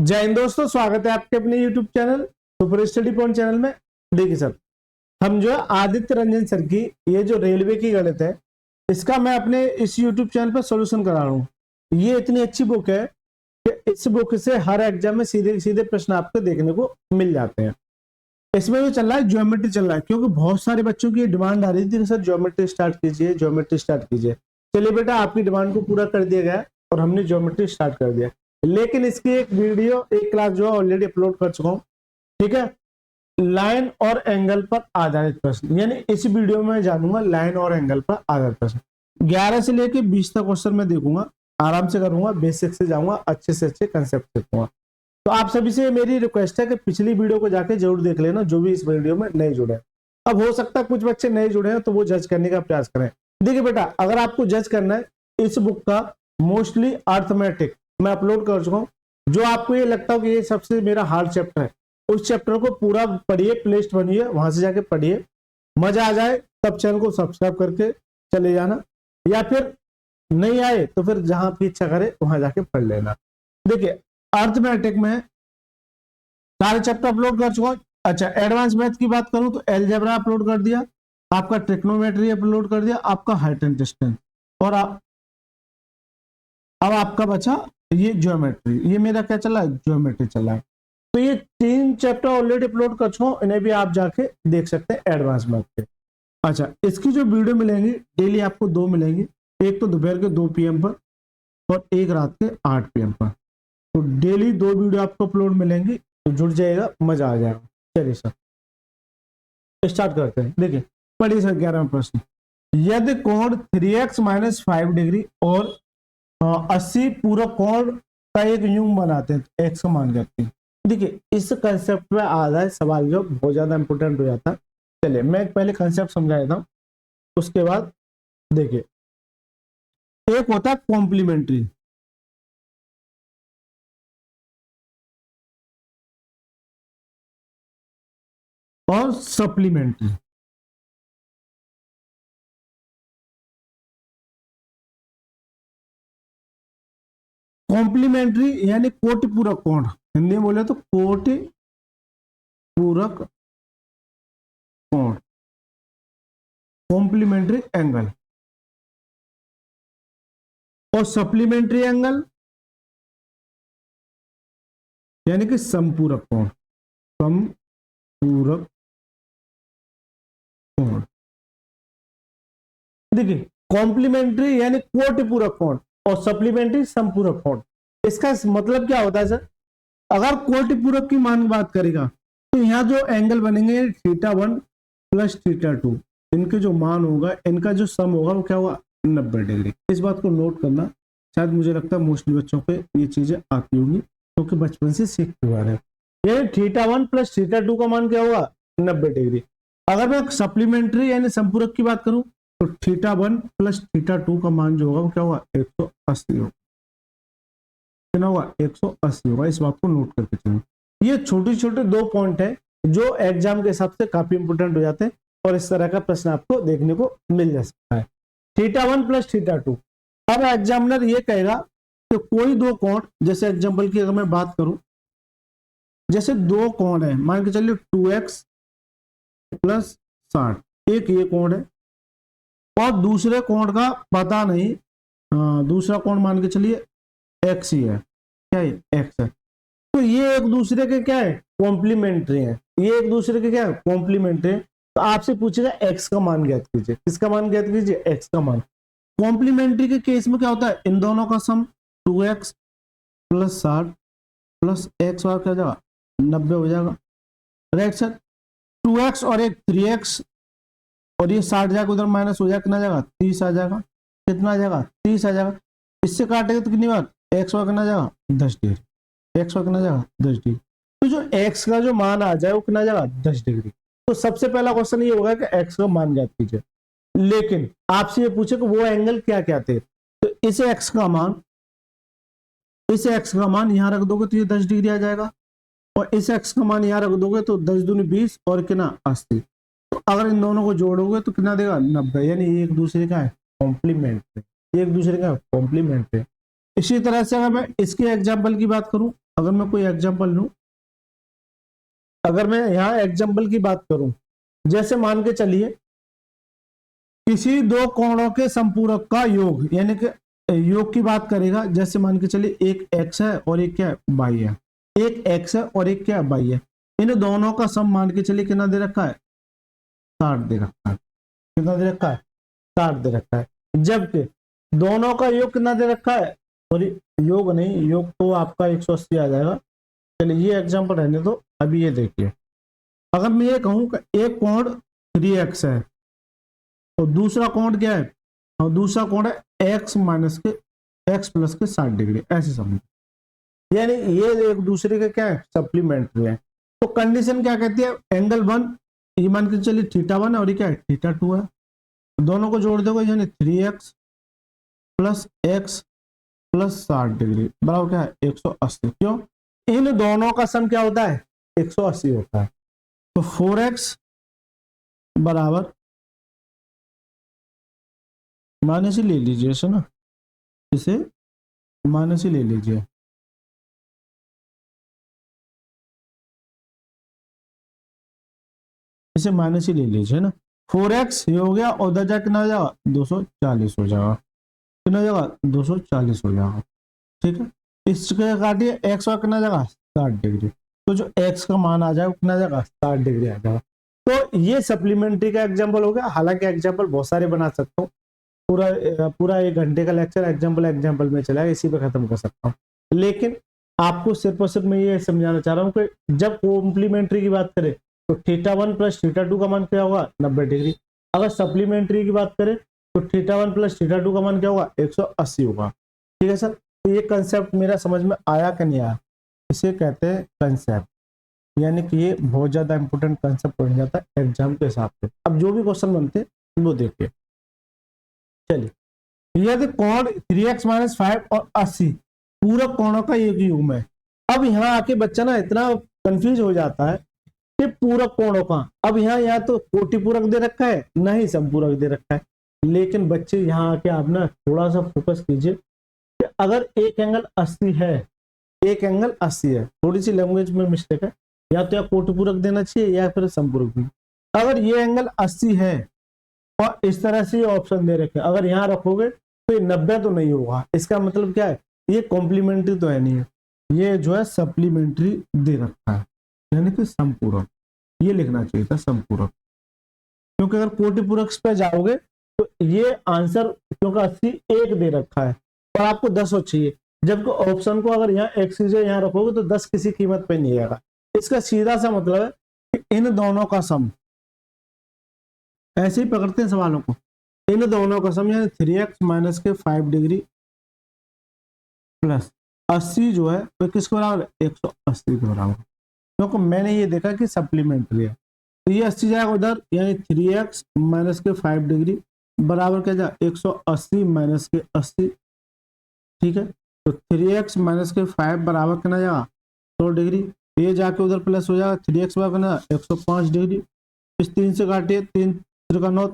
जय हिंद दोस्तों, स्वागत है आपके अपने YouTube channel super study point channel में। देखिए सर, हम जो है आदित्य रंजन सर की ये जो रेलवे की गणित है, इसका मैं अपने इस YouTube चैनल पर सॉल्यूशन करा रहा हूँ। ये इतनी अच्छी बुक है कि इस बुक से हर एग्जाम में सीधे सीधे प्रश्न आपको देखने को मिल जाते हैं। इसमें जो चल रहा है ज्योमेट्री चल रहा है, क्योंकि बहुत सारे बच्चों की डिमांड आ रही थी कि सर ज्योमेट्री स्टार्ट कीजिए, ज्योमेट्री स्टार्ट कीजिए। चलिए बेटा, आपकी डिमांड को पूरा कर दिया गया और हमने ज्योमेट्री स्टार्ट कर दिया। लेकिन इसकी एक वीडियो, एक क्लास जो है ऑलरेडी अपलोड कर चुका हूँ, ठीक है। लाइन और एंगल पर आधारित प्रश्न, यानी इस वीडियो में जानूंगा लाइन और एंगल पर आधारित प्रश्न। 11 से लेके 20 तक क्वेश्चन मैं देखूंगा, आराम से करूंगा, बेसिक से जाऊंगा, अच्छे से अच्छे कंसेप्ट सीखूंगा। तो आप सभी से मेरी रिक्वेस्ट है कि पिछली वीडियो को जाके जरूर देख लेना, जो भी इस वीडियो में नए जुड़े हैं। अब हो सकता है कुछ बच्चे नए जुड़े हैं तो वो जज करने का प्रयास करें। देखिए बेटा, अगर आपको जज करना है, इस बुक का मोस्टली अर्थमेटिक मैं अपलोड कर चुका हूँ। जो आपको ये लगता हो कि ये सबसे मेरा हार्ड चैप्टर है, उस चैप्टर को पूरा पढ़िए, प्लेलिस्ट बनिए, वहां से जाके पढ़िए, मजा आ जाए तब चैनल को सब्सक्राइब करके चले जाना, या फिर नहीं आए तो फिर जहां आपकी इच्छा करे वहां जाके पढ़ लेना। देखिए, अर्थमेटिक में सारे चैप्टर अपलोड कर चुका हूं। अच्छा, एडवांस मैथ की बात करूं तो अलजेब्रा अपलोड कर दिया, आपका ट्रिग्नोमेट्री अपलोड कर दिया, आपका हाइट एंड डिस्टेंस, और अब आपका बचा ये ज्योमेट्री। ये मेरा क्या चला है, ज्योमेट्री चला है। तो ये 3 चैप्टर ऑलरेडी अपलोड कर चुका हूं, इन्हें भी आप जाके देख सकते हैं एडवांस मैथ के। अच्छा, इसकी जो वीडियो मिलेंगी डेली आपको 2 मिलेंगी, एक तो दोपहर के 2 PM पर और एक रात के 8 PM पर। तो डेली 2 वीडियो आपको अपलोड मिलेंगी, तो जुड़ जाएगा, मजा आ जाएगा। चलिए सर स्टार्ट करते हैं। देखिए पढ़िए सर 11वां प्रश्न। यदि कोण 3x - 5 डिग्री और 80 पूरक कोण का एक युग्म बनाते हैं तो x का मान ज्ञात कीजिए। देखिए, इस कंसेप्ट में आधा सवाल जो बहुत ज्यादा इंपोर्टेंट हो जाता है। चलिए मैं पहले कंसेप्ट समझा देता हूं, उसके बाद देखिए, एक होता है कॉम्प्लीमेंट्री और सप्लीमेंट्री। कॉम्प्लीमेंट्री यानी कोटि पूरक कोण, हिंदी में बोले तो कोटि पूरक कोण, कॉम्प्लीमेंट्री एंगल। और सप्लीमेंट्री एंगल यानी कि समपूरक कोण, समपूरक कोण। देखिए, कॉम्प्लीमेंट्री यानी कोटि पूरक कोण और सप्लीमेंट्री समपूरक कोण। इसका मतलब क्या होता है सर, अगर कोटि पूरक की मान की बात करेगा तो यहाँ जो एंगल बनेंगे θ1 + θ2, इनके जो मान होगा, इनका जो सम होगा वो क्या होगा, 90 डिग्री। इस बात को नोट करना, शायद मुझे लगता है मोस्टली बच्चों पे ये चीजें आती होंगी क्योंकि बचपन से सीखते हुए रहे। ये θ1 + θ2 का मान क्या होगा, 90 डिग्री। अगर मैं सप्लीमेंट्री यानी संपूरक की बात करूं तो θ1 + θ2 का मान जो होगा वो क्या होगा, 180 होगा। कितना होगा, 180 होगा। इस बात को नोट करके चलिए। ये छोटे छोटे 2 पॉइंट है जो एग्जाम के हिसाब से काफी इंपोर्टेंट हो जाते हैं और इस तरह का प्रश्न आपको देखने को मिल जा सकता है। θ1 + θ2। अब एग्जामिनर ये कहेगा कि कोई 2 कोण, जैसे एग्जाम्पल की अगर मैं बात करूं, जैसे 2 कोण है, मान के चलिए 2x + 60, एक ये कोण है और दूसरे कोण का पता नहीं, दूसरा कोण मान के चलिए x ही है, क्या है, x है। तो ये एक दूसरे के क्या है, कॉम्प्लीमेंट्री है। ये एक दूसरे के क्या है, कॉम्प्लीमेंट्री है। तो आपसे पूछेगा x का मान ज्ञात कीजिए। किसका मान ज्ञात कीजिए, x का मान। कॉम्प्लीमेंट्री के केस में क्या होता है, इन दोनों का सम 2x + 60 + x और क्या जाएगा, 90 हो जाएगा, राइट सर। 2x और एक 3x और ये 60 जाएगा, उधर माइनस हो जाएगा, कितना जाएगा, 30 आ जाएगा। कितना आ जाएगा, 30 आ जाएगा। इससे काटेगा तो कितनी बार, x और कितना जाएगा, 10 डिग्री। x और कितना जाएगा, 10 डिग्री। तो जो x का जो मान आ जाए वो कितना जाएगा, 10 डिग्री। तो सबसे पहला क्वेश्चन ये होगा कि x का मान ज्ञात कीजिए। लेकिन आपसे ये पूछे कि वो एंगल क्या क्या थे, तो इस x का मान यहां रख दोगे तो ये 10 डिग्री आ जाएगा, और इस x का मान यहां रख दोगे तो 10 दूनी 20 और कितना 80। तो अगर इन दोनों को जोड़ोगे तो कितना देगा, 90। यानी एक दूसरे का है कॉम्प्लीमेंट है, एक दूसरे का कॉम्प्लीमेंट है। इसी तरह से अगर मैं इसके एग्जाम्पल की बात करूं, अगर मैं कोई एग्जांपल लूं, अगर मैं यहाँ एग्जांपल की बात करूं, जैसे मान के चलिए किसी दो कोणों के संपूरक का योग, यानी कि योग की बात करेगा। जैसे मान के चलिए एक एक्स है और एक क्या है, वाई है। एक एक्स है और एक क्या है, वाई है। इन दोनों का सम मान के चलिए कितना दे रखा है, 60 दे रखा है। कितना दे रखा है, 60 दे रखा है। जबकि दोनों का योग कितना दे रखा है, सॉरी योग नहीं, योग तो आपका 180 आ जाएगा। चलिए ये एग्जांपल रहने दो। अभी ये देखिए, अगर मैं ये कहूं कि एक कोण 3x है तो दूसरा कोण क्या है, और दूसरा कोण है x माइनस के x प्लस के 60 डिग्री, ऐसे समझो। यानी ये एक दूसरे के क्या है, सप्लीमेंट्री है। तो कंडीशन क्या कहती है, एंगल 1 ये मान के चलिए θ1 और ये क्या है, θ2 है। दोनों को जोड़ दोगे यानी 3x plus x plus 60 degree बराबर क्या है, 180। क्यों, इन दोनों का सम क्या होता है, 180 होता है। तो 4x बराबर माइनस ही ले लीजिए इसे ना, इसे माइनस ही ले लीजिए। इसे माइनस ही ले लीजिए ना। 4x ये हो गया, और उधर जाके कितना हो जाएगा, 240 हो जाएगा। कितना हो जाएगा, 240 हो जाएगा। ठीक है, इसके काटिए x और कितना जाएगा, 60 डिग्री। तो जो x का मान आ जाएगा कितना जाएगा, 60 डिग्री आ जाएगा। तो ये सप्लीमेंट्री का एग्जाम्पल हो गया। हालांकि एग्जाम्पल बहुत सारे बना सकता हूँ, पूरा 1 घंटे का लेक्चर एग्जाम्पल में चलाएगा, इसी पे खत्म कर सकता हूँ। लेकिन आपको सिर्फ और सिर्फ मैं ये समझाना चाह रहा हूँ कि जब कॉम्प्लीमेंट्री की बात करें तो θ1 प्लस θ2 का मान क्या होगा, 90 डिग्री। अगर सप्लीमेंट्री की बात करें तो θ1 प्लस θ2 का मान क्या होगा, 180 होगा। ठीक है सर, तो ये कंसेप्ट मेरा समझ में आया कि नहीं आया, इसे कहते हैं कंसेप्ट। यानी कि ये बहुत ज्यादा इंपॉर्टेंट कंसेप्ट बन जाता है एग्जाम के हिसाब से। अब जो भी क्वेश्चन बनते हैं वो देखिए। चलिए यदि कोण 3x माइनस 5 और 80 पूरक कोणों का एक युग्म है। अब यहाँ आके बच्चा ना इतना कंफ्यूज हो जाता है कि पूरक कोणों का, अब यहाँ तो कोटि पूरक दे रखा है, ना ही संपूरक दे रखा है। लेकिन बच्चे यहाँ आके आप ना थोड़ा सा फोकस कीजिए कि अगर एक एंगल 80 है, एक एंगल 80 है, थोड़ी सी लैंग्वेज में मिस्टेक है, या तो या कोटि पूरक देना चाहिए या फिर संपूरक भी। अगर ये एंगल 80 है और इस तरह से ऑप्शन दे रखे, अगर यहाँ रखोगे तो ये 90 तो नहीं होगा। इसका मतलब क्या है, ये कॉम्प्लीमेंट्री तो है नहीं है, ये जो है सप्लीमेंट्री दे रखा है, यानी कि संपूरक। ये लिखना चाहिए था संपूरक, क्योंकि अगर कोटि पूरक पे जाओगे तो ये आंसर, क्योंकि 80 एक दे रखा है और आपको 10 चाहिए, जबकि ऑप्शन को अगर यहाँ x यहाँ रखोगे तो 10 किसी कीमत पे नहीं आएगा। इसका सीधा सा मतलब है कि इन दोनों का सम, ऐसे ही पकड़ते हैं सवालों को, इन दोनों का सम यानी 3x माइनस के 5 डिग्री प्लस 80 जो है वो किसके बराबर है, 180 के बराबर। क्योंकि मैंने ये देखा कि सप्लीमेंट्री है, तो ये 80 जाएगा उधर, यानी 3x माइनस के 5 डिग्री बराबर क्या जाएगा, 180 माइनस के 80। ठीक है, तो 3x माइनस के 5 बराबर कितना जाएगा, 100 डिग्री। ये जाके उधर प्लस हो जाएगा, 3x बराबर 105 डिग्री। इस 3 से काटिए, 3 का 9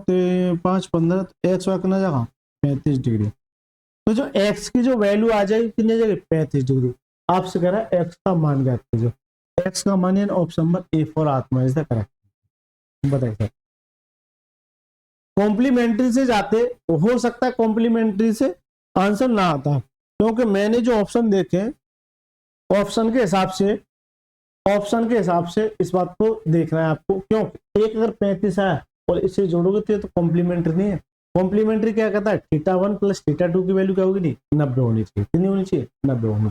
5 15, एक्स वाई कितना जाएगा, 35 डिग्री। तो जो x की जो वैल्यू आ जाएगी कितनी जाएगी, 35 डिग्री। आपसे कह रहा है x का मान ज्ञात कीजिए। x का मान यानी ऑप्शन नंबर ए फॉर आत्मा इज द करेक्ट। बताइए सर, कॉम्प्लीमेंट्री से जाते हो सकता है कॉम्प्लीमेंट्री से आंसर ना आता, क्योंकि मैंने जो ऑप्शन देखे ऑप्शन के हिसाब से इस बात को देखना है आपको। क्यों, एक अगर 35 आया और इसे जोड़ोगे तो कॉम्प्लीमेंट्री नहीं है। कॉम्प्लीमेंट्री क्या कहता है, θ1 प्लस θ2 की वैल्यू क्या होगी, नहीं 90 होनी चाहिए। कितनी होनी चाहिए, 90 होनी।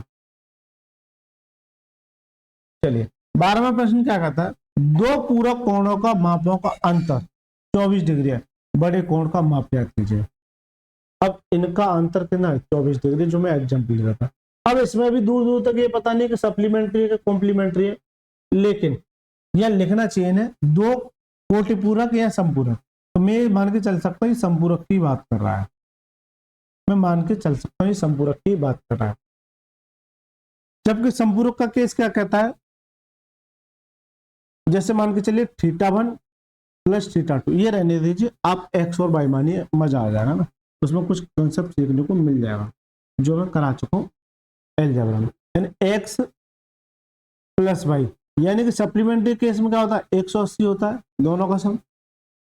चलिए 12वां प्रश्न क्या कहता है, दो पूरक कोणों का मापों का अंतर 24 डिग्री है, बड़े कोण का माप ज्ञात कीजिए। अब इनका अंतर कितना है, 24 डिग्री, जो मैं एग्जाम्पल ले रहा था। अब इसमें भी दूर दूर तक ये पता नहीं कि सप्लीमेंट्री है कि कॉम्प्लीमेंट्री है, लेकिन यह लिखना चाहिए ना, दो कोटि पूरक या संपूरक। तो मैं मान के चल सकता हूँ संपूरक की बात कर रहा है, मैं मान के चल सकता हूँ संपूरक की बात कर रहा है। जबकि संपूरक का केस क्या कहता है, जैसे मान के चलिए θ1 प्लस θ2, ये रहने दीजिए, आप x और y मानिए, मजा आ जाएगा ना, उसमें कुछ कंसेप्ट सीखने को मिल जाएगा जो मैं करा चुका हूँ एलजेब्रा में। यानी x प्लस बाई, यानी कि सप्लीमेंट्री केस में क्या होता है 180 होता है दोनों का सम,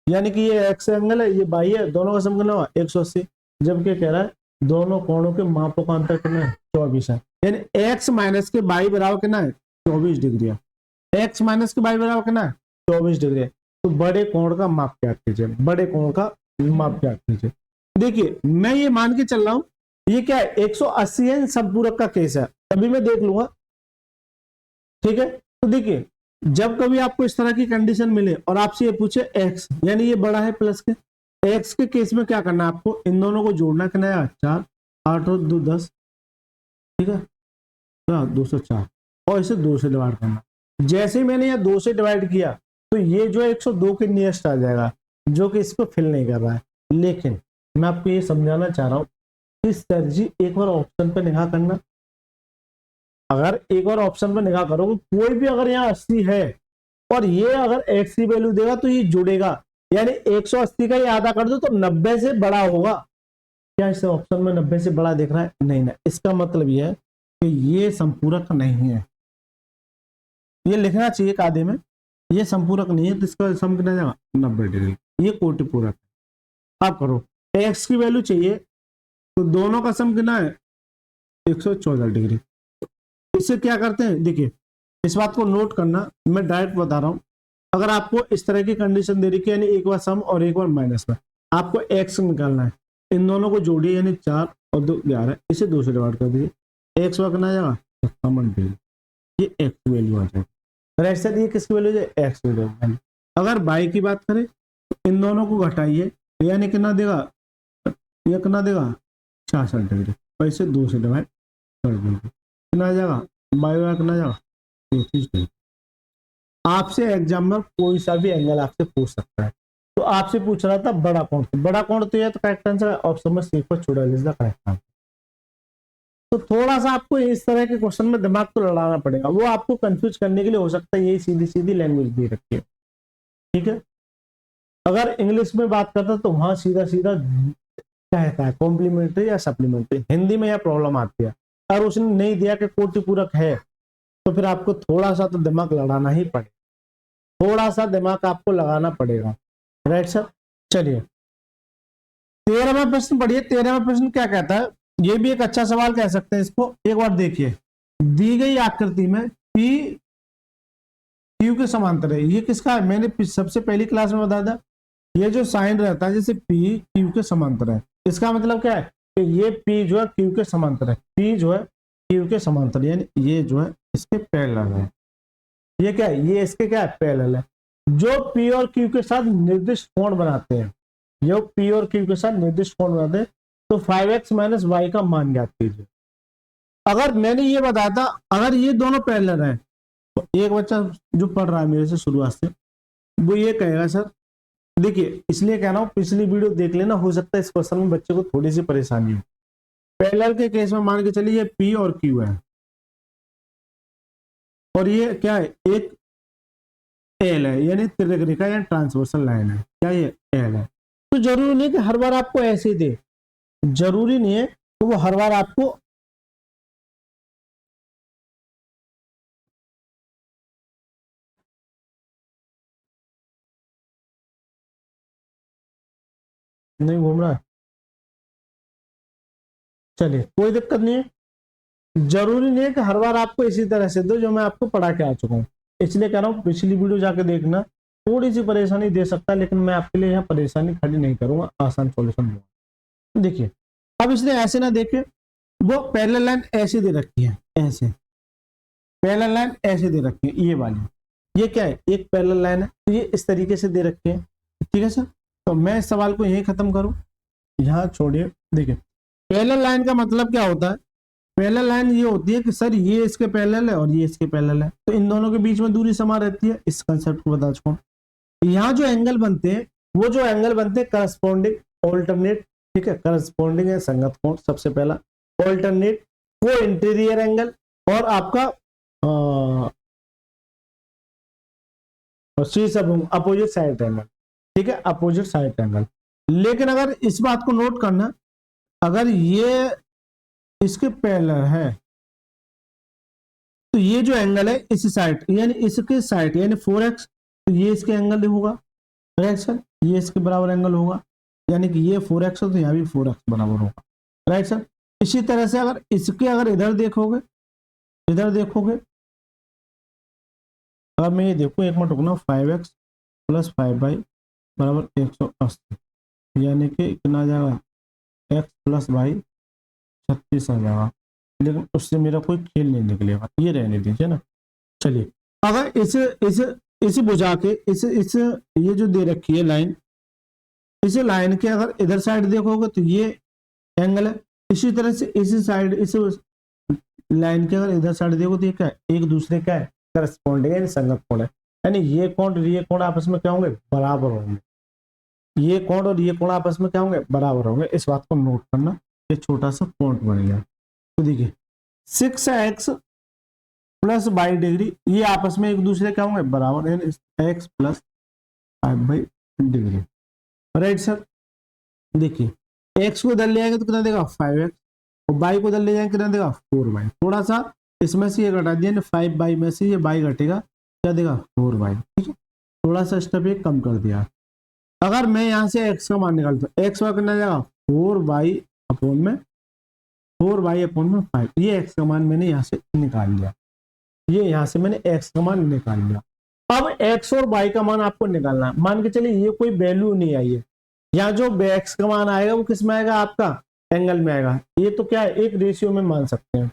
यानी कि ये एक्स एंगल है ये बाई है, दोनों का सम कितना हुआ 180, जबकि कह रहा है दोनों कोणों के मापों का अंतर कितना है 24 है, यानी एक्स माइनस के बाई बराबर कितना है 24 डिग्री है, एक्स माइनस के बाई बराबर कितना है 24 डिग्री है। तो बड़े कोण का माप क्या कीजिए, बड़े कोण का माप क्या कीजिए। देखिए मैं ये मान के चल रहा हूं ये क्या है 180 है, संपूरक का केस है, तभी मैं देख लूंगा, ठीक है। तो देखिए जब कभी आपको इस तरह की कंडीशन मिले और आपसे ये पूछे एक्स यानी ये बड़ा है प्लस के, एक्स के केस में क्या करना है आपको इन दोनों को जोड़ना, कितना है 4, 8 और 2 10, ठीक है 204, और इसे 2 से डिवाइड करना। जैसे ही मैंने यहाँ 2 से डिवाइड किया तो ये जो 102 के नियरेस्ट आ जाएगा, जो कि इसको फिल नहीं कर रहा है। लेकिन मैं आपको ये समझाना चाह रहा हूँ कि सर जी एक बार ऑप्शन पे निगाह करना, अगर एक और ऑप्शन पर निगाह करोगे कोई भी अगर यहाँ 80 है और ये अगर एक्स की वैल्यू देगा तो ये जुड़ेगा, यानी 180 का ये आधा कर दो तो 90 से बड़ा होगा। क्या इस ऑप्शन में 90 से बड़ा दिख रहा है? नहीं ना, इसका मतलब ये है कि ये संपूरक नहीं है, ये लिखना चाहिए कायदे में, ये संपूरक नहीं है, तो इसका सम कितना जाएगा 90 डिग्री, ये कोटि पूरक है। आप करो एक्स की वैल्यू चाहिए तो दोनों का सम कितना है 114 डिग्री। इससे क्या करते हैं देखिए, इस बात को नोट करना, मैं डायरेक्ट बता रहा हूं, अगर आपको इस तरह की कंडीशन दे रही है यानी एक बार सम और एक बार माइनस में, आपको एक्स निकालना है, इन दोनों को जोड़िए यानी 4 और 2 11, इसे 2 से डिवाइड कर दीजिए, एक्स कितना आ जाएगा 57, ये एक्स वैल्यू आ जाएगी। राइट साइड ये किसकी वैल्यू है एक्स वैल्यू। अगर बाई की बात करें तो इन दोनों को घटाइए यानी कितना देगा, ये कितना देगा 66 डिग्री, और इसे 2 से डिवाइड कर दीजिए, कितना आ जाएगा बाई बाई कितना जाएगा 34 डिग्री। आपसे एग्जाम में कोई सा भी एंगल आपसे पूछ सकता है, तो आपसे पूछ रहा था बड़ा कोण, बड़ा कोण तो ये तो करेक्ट आंसर है ऑप्शन में सी पर 44 द करेक्ट आंसर। तो थोड़ा सा आपको इस तरह के क्वेश्चन में दिमाग तो लड़ाना पड़ेगा, वो आपको कंफ्यूज करने के लिए हो सकता है यही सीधी सीधी लैंग्वेज दे रखी है, ठीक है। अगर इंग्लिश में बात करता तो वहां सीधा सीधा कहता है कॉम्प्लीमेंट्री या सप्लीमेंट्री, हिंदी में यह प्रॉब्लम आती है। अगर उसने नहीं दिया कि कोटि पूरक है तो फिर आपको थोड़ा सा तो दिमाग लड़ाना ही पड़ेगा, थोड़ा सा दिमाग आपको लगाना पड़ेगा। राइट सर, चलिए 13वां प्रश्न पढ़िए। 13वां प्रश्न क्या कहता है, ये भी एक अच्छा सवाल कह सकते हैं इसको, एक बार देखिए, दी गई आकृति में P Q के समांतर है, ये किसका है, मैंने सबसे पहली क्लास में बताया था, ये जो साइन रहता है जैसे P Q के समांतर है, इसका मतलब क्या है कि ये P जो है Q के समांतर है, P जो है Q के समांतर, यानी ये जो है इसके पैरेलल है, ये क्या है ये इसके क्या है पैरेलल है। जो P और Q के साथ निर्दिष्ट कोण बनाते हैं, जो P और Q के साथ निर्दिष्ट कोण बनाते हैं, तो 5x माइनस वाई का मान ज्ञात कीजिए। अगर मैंने ये बताया था अगर ये दोनों पैरेलल हैं तो एक बच्चा जो पढ़ रहा है मेरे से शुरुआत से वो ये कहेगा सर, देखिए इसलिए कह रहा हूं पिछली वीडियो देख लेना, हो सकता है इस क्वेश्चन में बच्चे को थोड़ी सी परेशानी हो। पैरेलल के केस में मान के चलिए ये P और Q है और ये क्या है एक L है, यानी तिर्यक रेखा या ट्रांसवर्सल लाइन है, क्या ये L है। तो जरूरी नहीं कि हर बार आपको ऐसे ही दे, जरूरी नहीं है कि वो हर बार आपको नहीं घूम रहा है, चलिए कोई दिक्कत नहीं है, जरूरी नहीं है कि हर बार आपको इसी तरह से दो जो मैं आपको पढ़ा के आ चुका हूँ, इसलिए कह रहा हूँ पिछली वीडियो जाके देखना, थोड़ी सी परेशानी दे सकता है लेकिन मैं आपके लिए यहाँ परेशानी खड़ी नहीं करूंगा, आसान सॉल्यूशन दूंगा। देखिए अब इसने ऐसे ना देखे, वो पैरेलल लाइन ऐसे दे रखी है, ऐसे पैरेलल लाइन ऐसे दे रखी है, ये वाली, ये क्या है एक पैरेलल लाइन है, तो ये इस तरीके से दे रखी है, ठीक है सर। तो मैं इस सवाल को यही खत्म करूं, यहाँ छोड़िए। देखिए पैरेलल लाइन का मतलब क्या होता है, पैरेलल लाइन ये होती है कि सर ये इसके पैरेलल है और ये इसके पैरेलल है, तो इन दोनों के बीच में दूरी समान रहती है, इस कंसेप्ट को बता चुका हूं। यहाँ जो एंगल बनते हैं वो जो एंगल बनते हैं करस्पॉन्डिंग ऑल्टरनेट, ठीक है, करस्पॉन्डिंग है संगत कोण सबसे पहला, ऑल्टरनेट को इंटीरियर एंगल और आपका अपोजिट साइड एंगल, ठीक है, अपोजिट साइड एंगल। लेकिन अगर इस बात को नोट करना, अगर ये इसके पैरेलल है तो ये जो एंगल है इस साइड यानी इसके साइड यानी 4x, तो ये इसके एंगल होगा, राइट सर, ये इसके बराबर एंगल होगा, यानी कि ये 4x है तो यहाँ भी 4x बराबर होगा, राइट सर। इसी तरह से अगर इसके अगर इधर देखोगे, अगर मैं ये देखूँ, एक मिनट रुकना, 5x प्लस 5y बराबर 180, यानी कि कितना आ जाएगा, x प्लस वाई 36 आ जाएगा, लेकिन उससे मेरा कोई खेल नहीं निकलेगा, ये रहने दीजिए ना। चलिए, अगर इसे बुझा के इस ये जो दे रखी है लाइन, इस लाइन के अगर इधर साइड देखोगे तो ये एंगल है, इसी तरह से इसी साइड इस लाइन के अगर इधर साइड देखो तो ये क्या है, एक दूसरे का है करस्पॉन्डिंग है, संगत कोण है, यानी ये कोण और ये कोण आपस में क्या होंगे, बराबर होंगे, ये कोण और ये कोण आपस में क्या होंगे, बराबर होंगे। इस बात को नोट करना, ये छोटा सा पॉइंट बन गया। तो देखिए 6x प्लस 22 डिग्री ये आपस में एक दूसरे क्या होंगे, बराबर, यानी x plus 5 degree, right sir. देखिए x को इधर ले आएंगे तो कितना देगा 5x, और y को इधर ले जाएंगे कितना देगा 4y, थोड़ा सा इसमें से ये घटा दिया, 5y में से ये y घटेगा, क्या देगा 4y, ठीक है, थोड़ा सा स्टेप ये कम कर दिया। अगर मैं यहाँ से x का मान निकालता हूँ, x का कितना जाएगा 4y अपॉन में 5, ये x का मान मैंने यहाँ से निकाल लिया, ये यहाँ से मैंने x का मान निकाल लिया। अब x और y का मान आपको निकालना है, मान के चलिए ये कोई वैल्यू नहीं आई है, यहाँ जो x का मान आएगा वो किस में आएगा, आपका एंगल में आएगा, ये तो क्या है एक रेशियो में मान सकते हैं।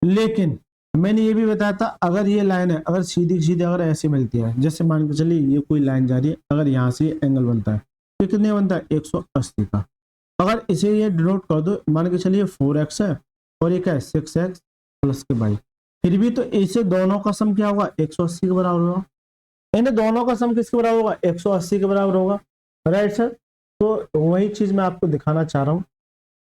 लेकिन मैंने ये भी बताया था, अगर ये लाइन है, अगर सीधी सीधी अगर ऐसे मिलती है, जैसे मान के चलिए ये कोई लाइन जा रही है, अगर यहाँ से एंगल बनता है तो कितने बनता है 180 का, अगर इसे ये डिनोट कर दो, मान के चलिए 4x है और ये क्या है 6x प्लस के y, फिर भी तो इसे दोनों का सम क्या होगा 180 के बराबर होगा, यानी दोनों का सम किसके बराबर होगा 180 के बराबर होगा, राइट सर। तो वही चीज मैं आपको दिखाना चाह रहा हूँ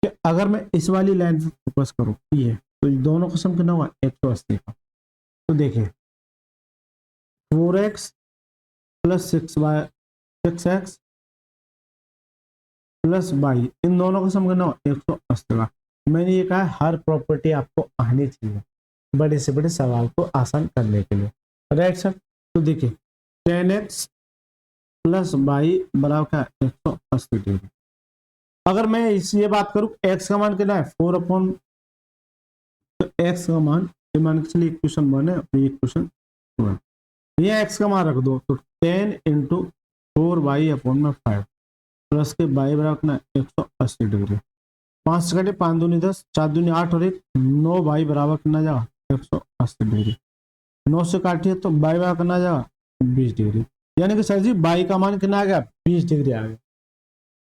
कि अगर मैं इस वाली लाइन पे फोकस करूँ, ये तो दोनों का सम कितना होगा 180 का। तो देखिए 4x plus 6x plus y, इन दोनों का सम कितना होगा 180 का। मैंने ये कहा हर प्रॉपर्टी आपको आनी चाहिए बड़े से बड़े सवाल को आसान करने के लिए, राइट सर। तो देखिए 10x प्लस y बराबर क्या 180 डिग्री। अगर मैं ये बात करूं x का मान कितना है 4 अपॉन, तो x का मान ये मान के चलिए इक्वेशन 1 है और इक्वेशन 2, ये x का मान रख दो, तो 10 इंटू 4y अपॉन में 5 प्लस के y बराबर कितना 180 डिग्री, 5 से कटे 5 दूनी 10, 4 दूनी 8 और 1 9y बराबर कितना जाएगा 180 डिग्री, 9 से काटिए तो y बराबर कितना जाएगा 20 डिग्री, यानी कि सर जी y का मान कितना आ गया 20 डिग्री आ गया,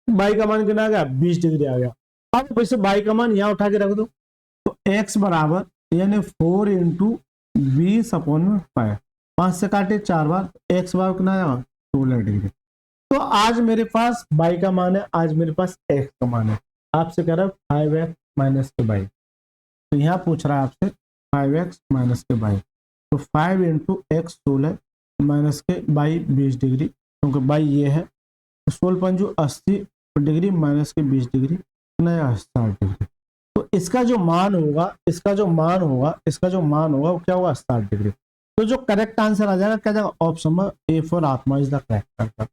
y का मान कितना आ गया 20 डिग्री आ गया। अब वैसे y का मान यहाँ उठा के रख दो, तो x बराबर यानी 4 इंटू 20 अपॉन में 5, 5 से काटे 4 बार, x बराबर कितना आएगा 16 डिग्री। तो आज मेरे पास y का मान है, आज मेरे पास x का मान है, आपसे कह रहा है 5x माइनस के y, तो यहाँ पूछ रहा है आपसे 5x माइनस के y, तो 5 इंटू x 16 माइनस के y 20 डिग्री, क्योंकि y ये है, तो 16 पंजू 80 डिग्री माइनस के 20 डिग्री नया 60 डिग्री। तो इसका जो मान होगा वो क्या होगा 60 डिग्री। तो जो करेक्ट आंसर आ जाएगा क्या जाएगा ऑप्शन में ए फॉर आत्मा इज द करेक्ट आंसर,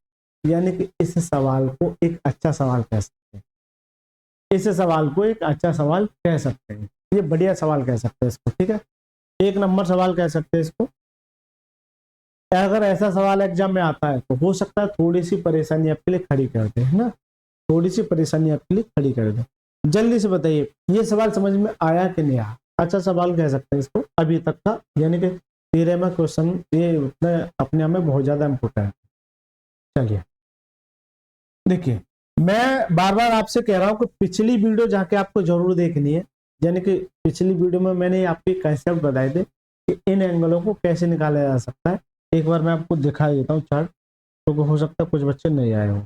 यानी कि इस सवाल को एक अच्छा सवाल कह सकते हैं, इस सवाल को एक अच्छा सवाल कह सकते हैं, ये बढ़िया सवाल कह सकते हैं इसको, ठीक है, 1 नंबर सवाल कह सकते हैं इसको। अगर ऐसा सवाल एग्जाम में आता है तो हो सकता है थोड़ी सी परेशानी आपके लिए खड़ी कर दे, है ना, थोड़ी सी परेशानी आपके लिए खड़ी कर दे। जल्दी से बताइए ये सवाल समझ में आया कि नहीं आया, अच्छा सवाल कह सकते हैं इसको अभी तक का, यानी कि 13 में क्वेश्चन ये अपने आप में बहुत ज्यादा इम्पोर्टेंट है। चलिए देखिए, मैं बार बार आपसे कह रहा हूँ कि पिछली वीडियो जाके आपको जरूर देखनी है, यानी कि पिछली वीडियो में मैंने आपके कंसेप्ट बताए थे कि इन एंगलों को कैसे निकाला जा सकता है। एक बार मैं आपको दिखा देता हूँ चार्ट, तो हो सकता है कुछ बच्चे नहीं आए हों।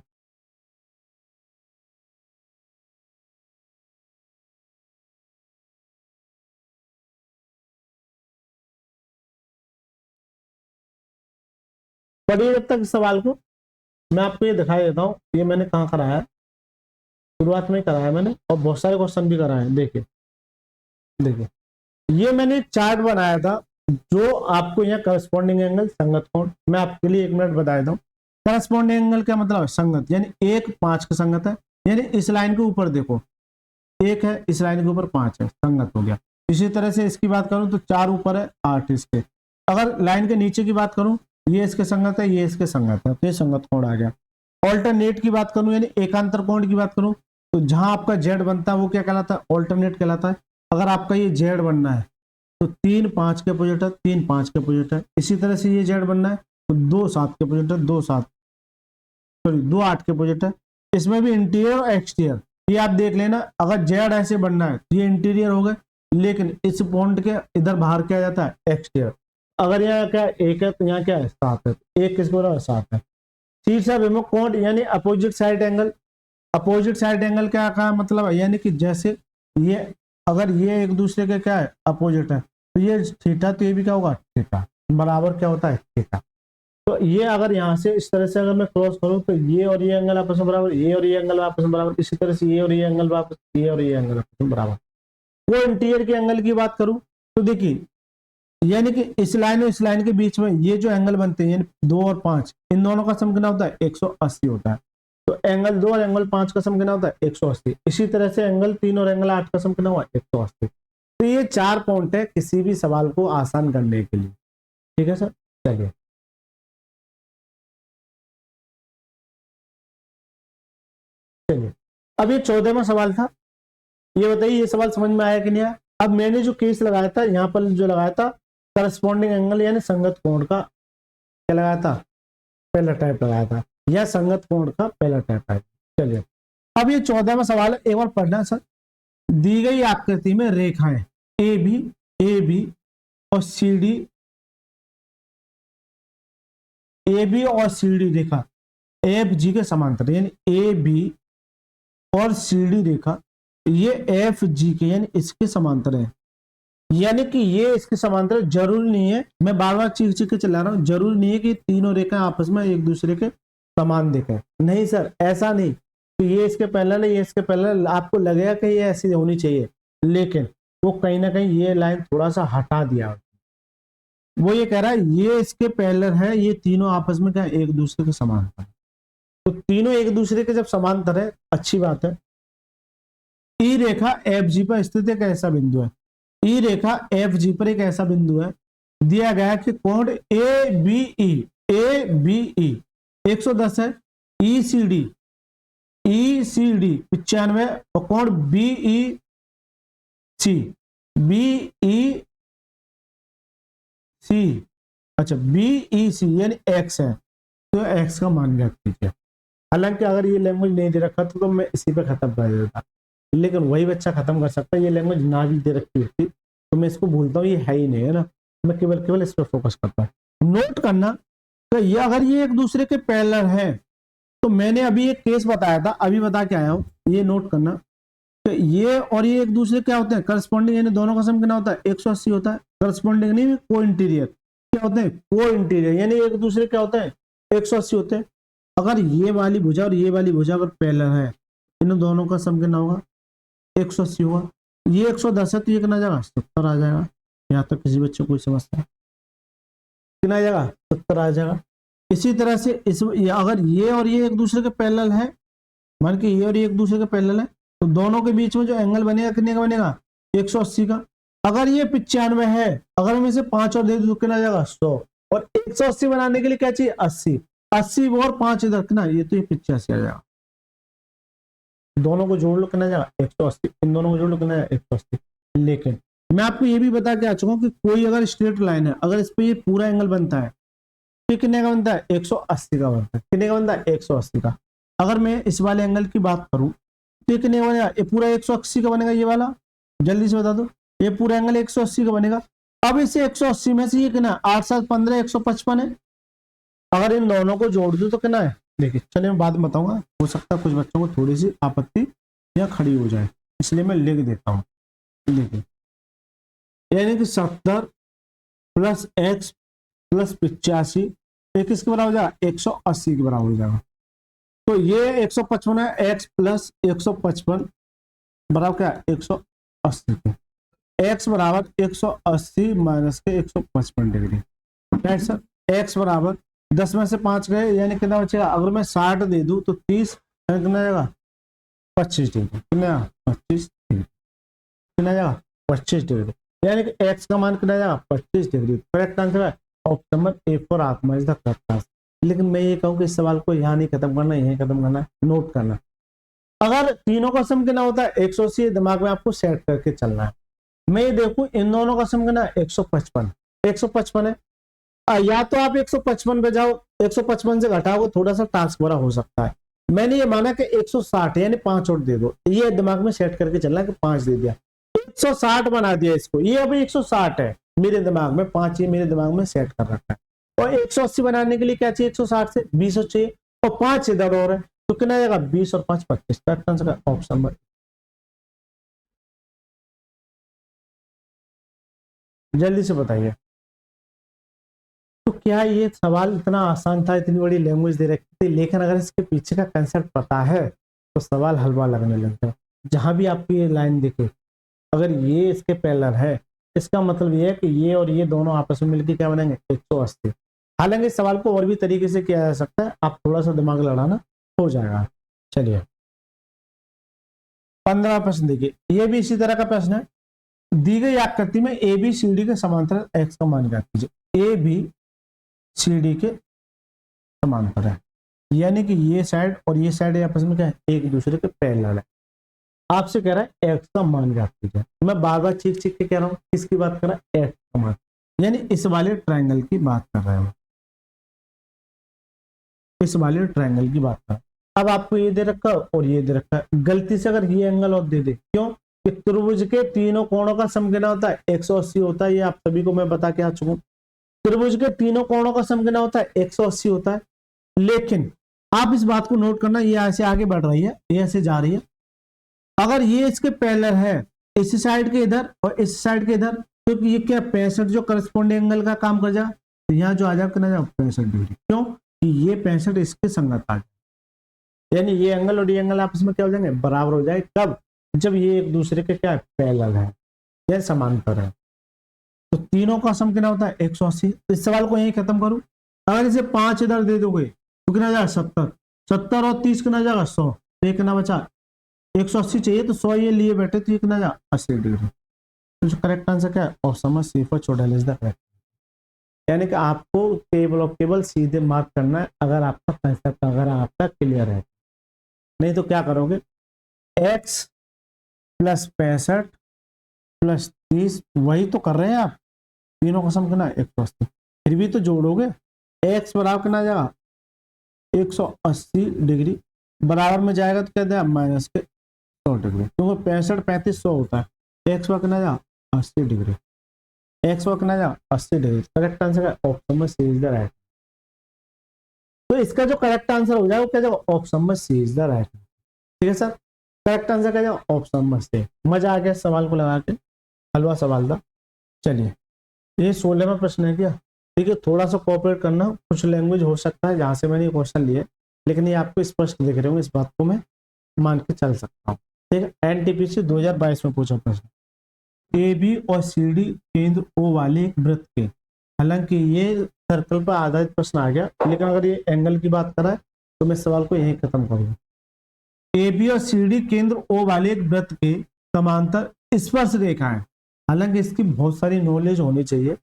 पढ़िए जब तक सवाल को, मैं आपको ये दिखाई देता हूँ, ये मैंने कहाँ कराया है, शुरुआत में कराया मैंने, और बहुत सारे क्वेश्चन भी कराए हैं। देखिए देखिए ये मैंने चार्ट बनाया था, जो आपको यहाँ करस्पॉन्डिंग एंगल संगत कोण, मैं आपके लिए 1 मिनट बता देता हूँ। करस्पॉन्डिंग एंगल क्या मतलब है? संगत, यानी 1 5 का संगत है, यानी इस लाइन के ऊपर देखो 1 है, इस लाइन के ऊपर 5 है, संगत हो गया। इसी तरह से इसकी बात करूं तो 4 ऊपर है 8 इसके। अगर लाइन के नीचे की बात करूं, ये इसके संगत है, ये इसके संगत है, तो ये संगत कोण आ गया। ऑल्टरनेट की बात करूं, यानी एकांतर कोण की बात करूं, तो जहां आपका जेड बनता है वो क्या कहलाता है? ऑल्टरनेट कहलाता है। अगर आपका ये जेड बनना है तो 3 5 के अपोजिट है, 3 5 के अपोजिट है। इसी तरह से ये जेड बनना है तो 2 7 के अपोजिट है, 2 7 सॉरी 2 8 के अपोजिट है। इसमें भी इंटीरियर और एक्सटीरियर, ये आप देख लेना। अगर जेड ऐसे बनना है ये इंटीरियर हो गए, लेकिन इस पॉइंट के इधर बाहर क्या जाता है? एक्सटीरियर। अगर यहाँ क्या 1 है तो यहाँ क्या है? 7 है, 1 किसके बराबर? 7 है। तीसरा विमुख कोण यानी opposite side angle. Opposite side angle क्या मतलब है? यानी कि जैसे ये, अगर ये एक दूसरे के क्या है? अपोजिट है, तो ये थीटा, तो ये भी क्या होगा? थीटा बराबर क्या होता है? थीटा। तो ये अगर यहाँ से इस तरह से अगर मैं क्रॉस करूं तो ये और ये एंगल आपस में बराबर, ये और ये एंगल आपस में बराबर, इसी तरह से ये और ये एंगल वापस, ये और ये एंगल आपस में बराबर। वो इंटीरियर के एंगल की बात करूं तो देखिए, यानी कि इस लाइन और इस लाइन के बीच में ये जो एंगल बनते हैं, यानी 2 और 5, इन दोनों का सम कितना होता है? 180 होता है। तो एंगल 2 और एंगल 5 का सम कितना होता है? 180। इसी तरह से एंगल 3 और एंगल 8 का सम कितना हुआ? 180। तो ये 4 पॉइंट है किसी भी सवाल को आसान करने के लिए। ठीक है सर, चलिए चलिए। अब ये 14वां सवाल था। ये बताइए, ये सवाल समझ में आया कि नहीं आया? अब मैंने जो केस लगाया था यहाँ पर, जो लगाया था करस्पॉन्डिंग एंगल यानी संगत कोण का, क्या लगाया था? पहला टाइप लगाया था, या संगत कोण का पहला टाइप है। चलिए, अब ये 14वां सवाल है, एक बार पढ़ना सर। दी गई आकृति में रेखाएं ए बी और सी डी, ए बी और सी डी रेखा एफ जी के समांतर, यानी ए बी और सी डी रेखा ये एफ जी के यानी इसके समांतर है। यानी कि ये इसके समांतर, जरूरी नहीं है, मैं बार बार चीख चीख के चला रहा हूं, जरूरी नहीं है कि तीनों रेखाएं आपस में एक दूसरे के समान दिखें। नहीं सर, ऐसा नहीं। तो ये इसके पैरेलल है, ये इसके पैरेलल, आपको लगेगा कि ये ऐसी होनी चाहिए, लेकिन वो कहीं ना कहीं ये लाइन थोड़ा सा हटा दिया। वो ये कह रहा है ये इसके पैरेलल है, ये तीनों आपस में क्या एक दूसरे के समांतर है। तो तीनों एक दूसरे के जब समांतर है, अच्छी बात है। ई रेखा एफ जी पर स्थित एक ऐसा बिंदु है, ई रेखा एफ जी पर एक ऐसा बिंदु है, दिया गया कि कोण ए बी ई 110 है, ई सी डी 95 और कोण बी ई सी अच्छा बी ई सी यानी एक्स है, तो एक्स का मान ज्ञात कीजिए। हालांकि अगर ये लैंग्वेज नहीं दे रखा तो मैं इसी पे खत्म कर देता, लेकिन वही बच्चा खत्म कर सकता है। ये लैंग्वेज ना भी दे रखी होती तो मैं इसको भूलता हूँ, ये है ही नहीं, है ना। मैं केवल इस पर फोकस करता हूँ। नोट करना तो ये अगर ये एक दूसरे के पैरेलल है, तो मैंने अभी एक केस बताया था, अभी बता के आया हूँ, ये नोट करना। तो ये और ये एक दूसरे क्या होते हैं? करस्पॉन्डिंग, यानी दोनों का सम कितना होता है? 180 होता है। करस्पॉन्डिंग नहीं, को इंटीरियर क्या होते हैं? को इंटीरियर यानी एक दूसरे क्या होते हैं? 180 होते हैं। अगर ये वाली भुजा और ये वाली भुजा अगर पैरेलल है, इन दोनों का सम कितना होगा? 180 होगा। ये 110 है तो ये कितना आ जाएगा? 70 आ जाएगा। यहाँ तक किसी बच्चे को समझता है? कितना आ जाएगा? 70 आ जाएगा। इसी तरह से अगर ये और ये एक दूसरे के पैरेलल है, मान के ये और ये एक दूसरे के पैरेलल है, तो दोनों के बीच में जो एंगल बनेगा कितने का बनेगा? 180 का। अगर ये 95 है, अगर मैं इसे 5 और दे दूं कितना आ जाएगा? 100। और 180 बनाने के लिए क्या चाहिए? 80 और 5 इधर कितना? ये तो ये 85 आ जाएगा। दोनों को जोड़ लो कितना जाएगा? 180। इन दोनों को जोड़ लो कितना जाएगा? 180। लेकिन मैं आपको ये भी बता के आ चुका हूं कि कोई अगर स्ट्रेट लाइन है, अगर इस पे ये पूरा एंगल बनता है तो कितने का बनता है? 180 का बनता है। कितने का बनता है? 180 का। अगर मैं इस वाले एंगल की बात करूं तो कितने का बनेगा? ये पूरा 180 का बनेगा। ये वाला जल्दी से बता दो, ये पूरा एंगल 180 का बनेगा। अब इसे 180 में से ये कितना? 8 7 15 155 है। अगर इन दोनों को जोड़ दो तो कितना है? देखिए चलिए मैं बाद में बताऊंगा, हो सकता है कुछ बच्चों को थोड़ी सी आपत्ति या खड़ी हो जाए, इसलिए मैं लिख देता हूँ। देखिए यानी कि 70 प्लस एक्स प्लस 85 किसके बराबर हो जाएगा? 180 के बराबर हो जाएगा। तो ये 155 है, एक्स प्लस 155 बराबर क्या? 180 के। x बराबर 180 माइनस के 155 डिग्री, राइट सर। x बराबर 10 में से 5 गए यानी कितना बचेगा, अगर मैं 60 दे दूं तो 30 कितना जाएगा 25 डिग्री, कितना 25 डिग्री, कितना जाएगा 25 डिग्री, यानी कि x का मान कितना जाएगा 25 डिग्री। करेक्ट आंसर है ऑप्शन नंबर ए फॉर आत्मा इज द करेक्ट आंसर। लेकिन मैं ये कहूँ कि इस सवाल को यहाँ नहीं खत्म करना, यहीं खत्म करना, नोट करना। अगर तीनों का सम कितना होता है 180, दिमाग में आपको सेट करके चलना है। मैं ये देखूं इन दोनों का सम कितना 155, 155 है, या तो आप 155 पे जाओ, 155 से घटाओ थोड़ा सा टास्क बड़ा हो सकता है। मैंने ये माना कि 160 यानी 5 और दे दो, ये दिमाग में सेट करके चलना कि 5 दे दिया, 160 बना दिया इसको, ये अभी 160 है मेरे दिमाग में, 5 ये मेरे दिमाग में सेट कर रखा है। और 180 बनाने के लिए क्या चाहिए 160 से 20 चाहिए, और 5 इधर और है, तो कितना जाएगा 20 और 5 25, आंसर ऑप्शन नंबर। जल्दी से बताइए। तो क्या ये सवाल इतना आसान था, इतनी बड़ी लैंग्वेज दे रखी थी, लेकिन अगर इसके पीछे का कंसेप्ट पता है तो सवाल हलवा लगने लगता है। जहां भी आपको ये लाइन दिखे, अगर ये इसके पैरेलल है, इसका मतलब ये है कि ये और ये दोनों आपस में मिलकर क्या बनेंगे 180। हालांकि इस सवाल को और भी तरीके से किया जा सकता है, आप थोड़ा सा दिमाग लड़ाना हो जाएगा। चलिए 15 प्रश्न देखिए, ये भी इसी तरह का प्रश्न है। दी गई आकृति में ए बी सी डी के समांतर एक्स का मान ज्ञात कीजिए। ए बी सी डी के समांतर है, यानी कि ये साइड और ये साइड आपस में क्या है एक दूसरे के पैरेलल है। आपसे कह रहा है एक्स का मान ज्ञात कीजिए। मैं बार बार चीख चीख के कह रहा हूँ, किसकी बात कर रहा है एक्स का मान, यानी इस वाले ट्राइंगल की बात कर रहे हैं, इस वाले ट्राइंगल की बात कर रहे हैं। अब आपको ये दे रखा और ये दे रखा है, गलती से अगर ये एंगल और दे दे, क्यों कि त्रिभुज के तीनों कोणों का सम कितना होता है 180 होता है, ये आप सभी को मैं बता के आ चुका हूं। त्रिभुज के तीनों कोणों का सम कितना होता है 180 होता है। लेकिन आप इस बात को नोट करना, ये ऐसे आगे बढ़ रही है, ये ऐसे जा रही है, अगर ये इसके पैरेलल है इस साइड के इधर और इस साइड के इधर, तो ये क्या 65 जो करस्पॉन्डिंग एंगल का काम कर जाए, तो यहाँ जो आ जाए कितना जाए 65 डिग्री, क्यों कि ये 65 इसके संगत आ जाए, यानी ये एंगल और ये एंगल आपस में क्या हो जाएंगे बराबर हो जाए। कब, जब ये एक दूसरे के क्या है पैरेलल है या समांतर है। तो तीनों का सम कितना होता है 180। तो इस सवाल को यही खत्म करूं, अगर इसे 5 इधर दे दोगे तो कितना जाएगा 70, 70 और 30 कितना जाएगा 100, तो ये कितना बचा 180 चाहिए, तो 100 ये लिए बैठे, तो ये कितना जाएगा 80 डिग्री। तो जो करेक्ट आंसर क्या है ऑप्शन नंबर सी फॉर चौड़ाई इज द करेक्ट। यानी कि आपको केवल और केवल सीधे मार्क करना है अगर आपका कंसेप्ट अगर आपका क्लियर है, नहीं तो क्या करोगे x प्लस 65 प्लस 30 वही तो कर रहे हैं आप, तीनों का सम कितना 180, फिर भी तो जोड़ोगे x बराबर कितना जाएगा 180 डिग्री, बराबर में जाएगा तो क्या देगा माइनस के 100 डिग्री, क्योंकि 65 35 100 होता है, x पर कितना जाएगा 80 डिग्री, x पर कितना जाएगा 80 डिग्री। करेक्ट आंसर है ऑप्शन में सी इज द राइट। तो इसका जो करेक्ट आंसर हो जाएगा वो क्या जाएगा ऑप्शन में सी इज द राइट। ठीक है सर, करेक्ट आंसर क्या जाएगा ऑप्शन नंबर सी। मजा आ गया सवाल को लगा के, हलवा सवाल था। चलिए ये 16वां प्रश्न है क्या, ठीक है, थोड़ा सा कोऑपरेट करना, कुछ लैंग्वेज हो सकता है जहां से मैंने ये क्वेश्चन लिए, लेकिन ये आपको स्पष्ट दिख रहे होंगे, इस बात को मैं मान के चल सकता हूँ। ठीक है, एनटीपीसी 2022 में पूछा प्रश्न, ए बी और सी डी केंद्र ओ वाले एक वृत्त के, हालांकि ये सर्कल पर आधारित प्रश्न आ गया, लेकिन अगर ये एंगल की बात करा है तो मैं सवाल को यहीं खत्म करूंगा। ए बी और सी डी केंद्र ओ वाले एक वृत्त के समांतर स्पर्श रेखा है, हालांकि इसकी बहुत सारी नॉलेज होनी चाहिए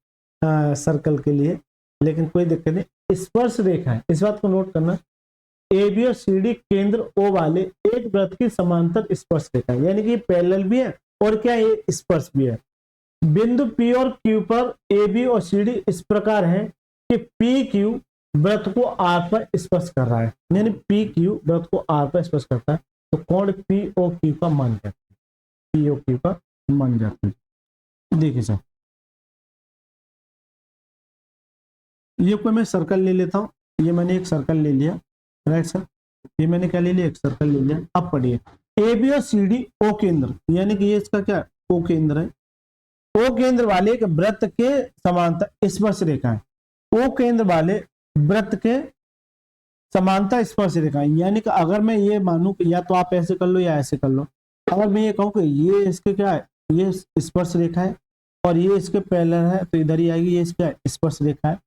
सर्कल के लिए, लेकिन कोई दिक्कत नहीं, स्पर्श रेखा है, इस बात को नोट करना। ए बी और सी डी केंद्र ओ वाले एक वृत्त की समांतर स्पर्श रेखा है, यानी कि पैरेलल भी है और क्या ये स्पर्श भी है। बिंदु पी और क्यू पर ए बी और सी डी इस प्रकार है कि पी क्यू वृत्त को आर पर स्पर्श कर रहा है, यानी पी क्यू वृत्त को आर पर स्पर्श करता है, तो कोण पी ओ क्यू का मान जाता है, पी ओ क्यू का मान जाता है। देखिए सर, ये कोई मैं सर्कल ले लेता हूँ, ये मैंने एक सर्कल ले लिया, राइट सर, ये मैंने क्या ले लिया एक सर्कल ले लिया। अब पढ़िए ए बी और सी डी ओ केंद्र, यानी कि ये इसका क्या ओ केंद्र है, ओ केंद्र वाले एक वृत्त के समांतर स्पर्श रेखा है, ओ केंद्र वाले वृत्त के समांतर स्पर्श रेखा, यानी कि अगर मैं ये मानूं कि या तो आप ऐसे कर लो या ऐसे कर लो, अगर मैं ये कहूं कि ये इसके क्या है ये स्पर्श रेखा है और ये इसके पैरेलल है, तो इधर ही आएगी, ये इसका स्पर्श रेखा है।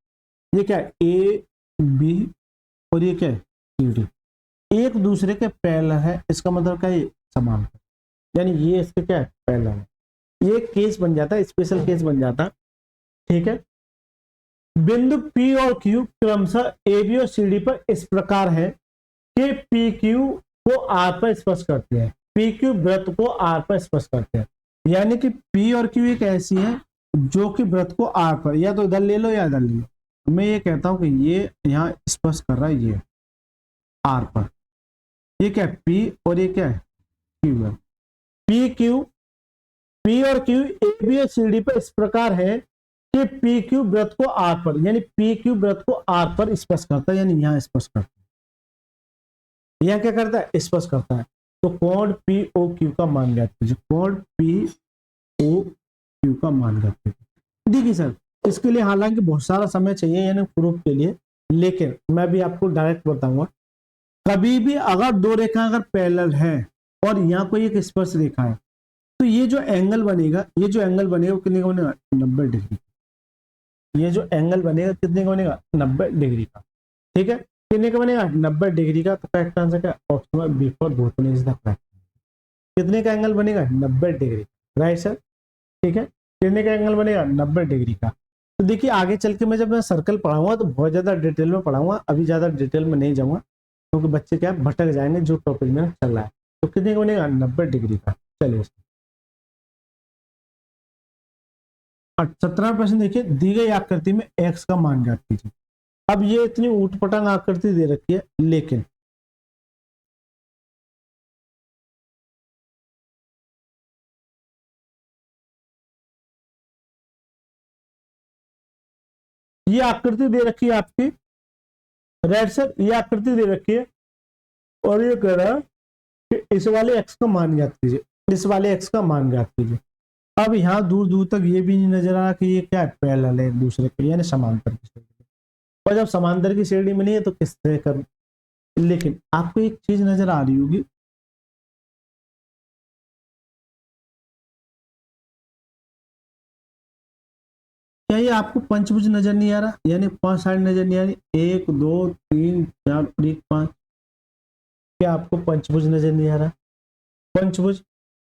ये क्या है, ए बी और ये क्या है, सी डी, एक दूसरे के पैरेलल है, इसका मतलब क्या है, ये समान है, यानी ये इसके क्या है, पैरेलल है। ये केस बन जाता है, स्पेशल केस बन जाता है, ठीक है। बिंदु P और Q क्रमशः AB और CD पर इस प्रकार है कि PQ को R पर स्पर्श करते हैं, PQ वृत्त को R पर स्पर्श करते हैं, यानी कि P और Q एक ऐसी है जो कि वृत्त को R पर, या तो इधर ले लो या इधर ले लो। मैं ये कहता हूं कि ये यहाँ स्पर्श कर रहा है, ये R पर, ये क्या है, P और ये क्या है, Q है। P और Q AB और CD पर इस प्रकार है कि PQ वृत्त को R पर, यानी PQ वृत्त को R पर स्पर्श करता है, यानी यहाँ स्पर्श करता है। यह क्या करता है, स्पर्श करता है। तो कोण POQ का मान ज्ञात कीजिए, कोण POQ का मान ज्ञात कीजिए। देखिए सर, इसके लिए हालांकि बहुत सारा समय चाहिए, यानी प्रूफ के लिए, लेकिन मैं भी आपको डायरेक्ट बताऊंगा। कभी भी अगर दो रेखा अगर पैरेलल है और यहाँ कोई एक स्पर्श रेखा है, तो ये जो एंगल बनेगा, ये जो एंगल बनेगा वो कितने का बनेगा, 90 डिग्री। ये जो एंगल बनेगा कितने का बनेगा, 90 डिग्री का, ठीक है। कितने का बनेगा, 90 डिग्री का। तो करेक्ट आंसर क्या, option B for both is the correct. कितने का एंगल बनेगा, 90 डिग्री, राइट सर, ठीक है। कितने का एंगल बनेगा, 90 डिग्री का। तो देखिए आगे चल के मैं जब मैं सर्कल पढ़ाऊंगा तो बहुत ज्यादा डिटेल में पढ़ाऊंगा, अभी ज्यादा डिटेल में नहीं जाऊंगा क्योंकि बच्चे क्या भटक जाएंगे जो टॉपिक में चल रहा है। तो कितने का बनेगा, 90 डिग्री का। चलिए 17% देखिए, दी गई आकृति में x का मान ज्ञात कीजिए। अब ये इतनी ऊटपटांग आकृति दे रखी है, लेकिन ये आकृति दे रखी है आपकी, राइट सर, ये आकृति दे रखी है और ये कह रहा है कि इस वाले x का मान ज्ञात कीजिए, इस वाले x का मान ज्ञात कीजिए। अब यहाँ दूर दूर तक ये भी नहीं नजर आ रहा कि ये क्या है, पैरेलल है एक दूसरे के, यानी समांतर की श्रेणी। और जब समांतर की श्रेणी में नहीं है तो किस तरह करूं। लेकिन आपको एक चीज नजर आ रही होगी, क्या ये आपको पंचभुज नजर नहीं आ रहा, यानी 5 साइड नजर नहीं आ रही, 1 2 3 4 और 1 5। क्या आपको पंचभुज नजर नहीं आ रहा, पंचभुज,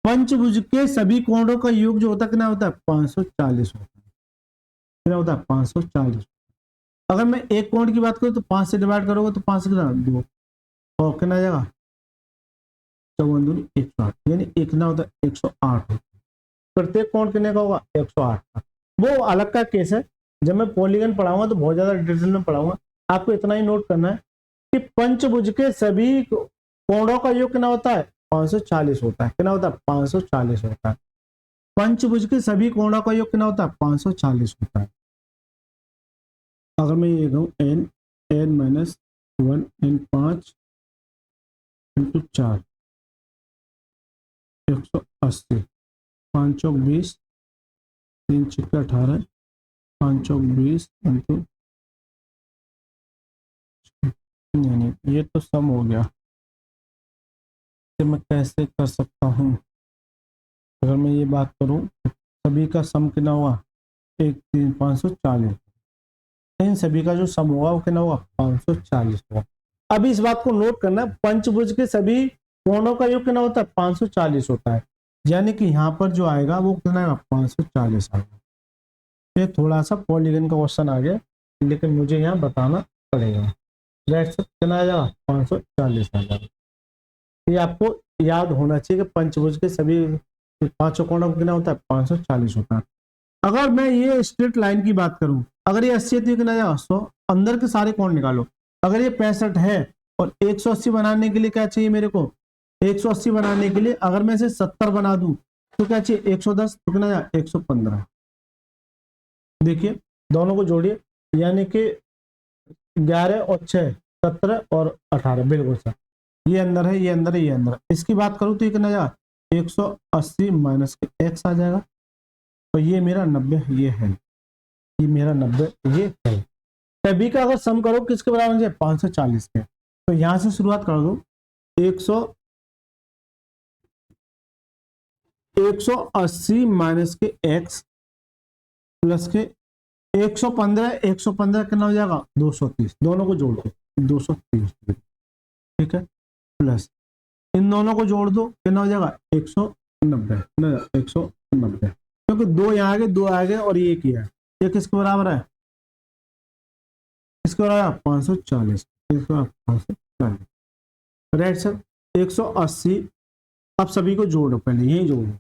पंचभुज के सभी कोणों का योग जो होता है कितना होता है, 540 होता है। कितना होता है, 540। अगर मैं एक कोण की बात करूं तो 5 से डिवाइड करोगे तो 5 से कितना, 2, और कितना आ जाएगा, 54 दूनी 108, यानी कितना होता है, 108। प्रत्येक कोण कितने का होगा, 108 का। वो अलग का केस है, जब मैं पॉलीगन पढ़ाऊंगा तो बहुत ज्यादा डिटेल में पढ़ाऊंगा। आपको इतना ही नोट करना है कि पंचभुज के सभी कोणों का योग कितना होता है, 540 होता है। कितना होता है, 540 होता है। पंचभुज के सभी कोणों का योग कितना होता है, 540 होता है। अगर मैं ये कहूँ n n minus 1 n 5 into 4 180, 5 चौक 20, 3 छिक्के 18, 5 चौक 20 इंटू, यानी ये तो सम हो गया। मैं कैसे कर सकता हूँ, अगर मैं ये बात करूँ सभी का सम कितना हुआ, 1 3 540, इन सभी का जो सम होगा वो कितना होगा, 540 होगा। अभी इस बात को नोट करना, पंचभुज के सभी कोणों का योग कितना होता है, 540 होता है, यानी कि यहाँ पर जो आएगा वो कितना आएगा, 540 आएगा। ये थोड़ा सा पॉलीगन का क्वेश्चन आ गया, लेकिन मुझे यहाँ बताना पड़ेगा। राइट सर, कितना आ जाएगा, 540 आ जाएगा। ये आपको याद होना चाहिए कि पंचभुज के सभी पांचों कोणों का कितना होता है, 540 होता है। अगर मैं ये स्ट्रेट लाइन की बात करूं, अगर ये 80 है तो कितना जाएगा 100, अंदर के सारे कोण निकालो। अगर ये 65 है और 180 बनाने के लिए क्या चाहिए मेरे को, 180 बनाने के लिए अगर मैं इसे 70 बना दूं तो क्या चाहिए, 110, तो कितना जाएगा, 115। देखिए दोनों को जोड़िए, यानी कि 11 और 6 17 और 18, बिल्कुल सर, ये अंदर है, ये अंदर है, ये अंदर है। इसकी बात करूं तो ये कितना जाएगा, 180 माइनस के x आ जाएगा, तो ये मेरा 90 ये है, ये मेरा 90 ये है। सभी का अगर सम करो किसके बराबर है, 540 के। तो यहां से शुरुआत कर दो, 100 180 माइनस के x प्लस के 115 कितना हो जाएगा 230, दोनों को जोड़ दो 230, ठीक है, प्लस इन दोनों को जोड़ दो कितना हो जाएगा 190, 190, क्योंकि दो यहाँ आगे दो आगे और ये किया है, ये किसके बराबर है, इसके बराबर 540, इसके बराबर 540, राइट सर। 180, अब सभी को जोड़ दो, पहले यही जोड़ दो,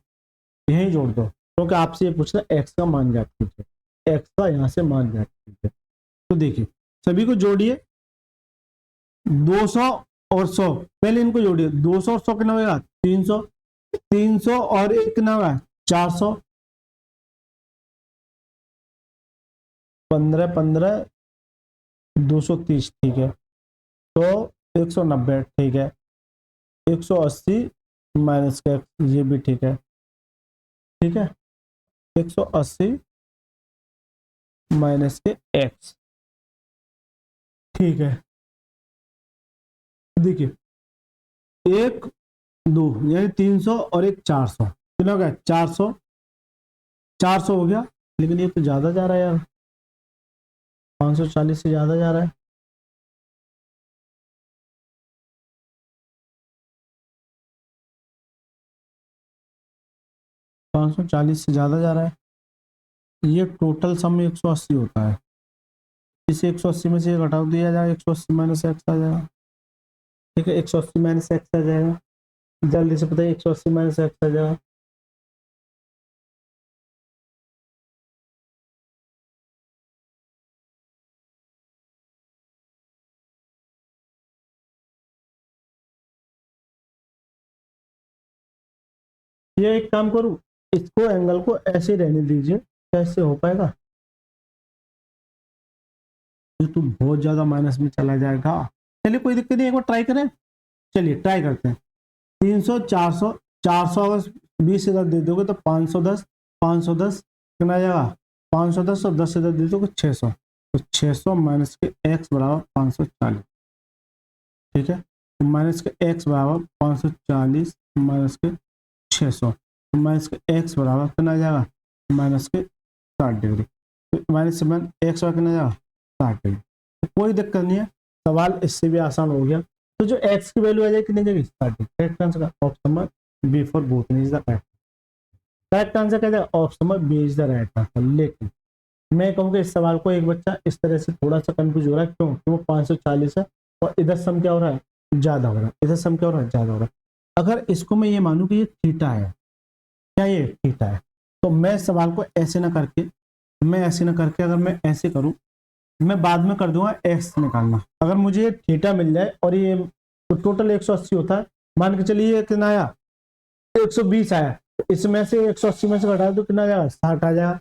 यही जोड़ दो, क्योंकि आपसे ये पूछना एक्स का मान ज्ञात कीजिए, एक्स का यहाँ से मान ज्ञात कीजिए। तो देखिए सभी को जोड़िए, 200 और 100, पहले इनको जोड़िए, 200 और 100 कितना होगा 300, 300 और 1 कितना होगा 400, 15 15 230, ठीक है, तो 190, ठीक है, 180 माइनस का ये भी ठीक है, ठीक है, 180 माइनस के x, ठीक है। देखिए 1 2 यानी 300 और 1 400, कितना हो गया 400, 400 हो गया, लेकिन ये तो ज्यादा जा रहा है यार, 540 से ज्यादा जा रहा है, से ज्यादा जा रहा है, ये टोटल सम 180 होता है, इसे 180 में से घटा दिया जाएगा, 180 माइनस एक्स आ जाएगा, ठीक है, 180 माइनस एक्स आ जाएगा, जल्दी से पता है 180 माइनस एक्स आ जाएगा, ये एक काम करूं, इसको एंगल को ऐसे रहने दीजिए, कैसे हो पाएगा, तो बहुत ज्यादा माइनस में चला जाएगा, चलिए कोई दिक्कत नहीं, एक बार ट्राई करें, चलिए ट्राई करते हैं, 300 400, 400 अगर 20 इधर दे दोगे तो 510, 510 कितना आ जाएगा 510 और 10 इधर दे दोगे 600, तो 600 माइनस के x बराबर 540, ठीक है, तो माइनस के x बराबर 540 माइनस के 600, तो माइनस के x बराबर कितना आ जाएगा माइनस के 60 डिग्री, तो माइनस से x बराबर कितना आ जाएगा 60 डिग्री, तो कोई दिक्कत नहीं है, सवाल इससे भी आसान हो गया। तो जो x की वैल्यू आ जाएगी कितनी जगह 60 डिग्री, करेक्ट आंसर का option number B for both is the correct answer क्या जाएगा, option number B is the right answer. लेकिन मैं कहूँगा इस सवाल को एक बच्चा इस तरह से थोड़ा सा कंफ्यूज हो रहा है, क्यों, तो वो 540 है और इधर सम क्या हो रहा है ज्यादा हो रहा है, इधर सम क्या हो रहा है ज्यादा हो रहा है। अगर इसको मैं ये मानूं कि ये थीटा है, क्या ये थीटा है, तो मैं सवाल को ऐसे ना करके, मैं ऐसे ना करके अगर मैं ऐसे करूं, मैं बाद में कर दूंगा एक्स निकालना, अगर मुझे ये थीटा मिल जाए और ये तो टोटल 180 होता है, मान के चलिए ये कितना आया 120 आया, तो इसमें से 180 में से घटा दो कितना आ जाएगा 60 आ जाएगा।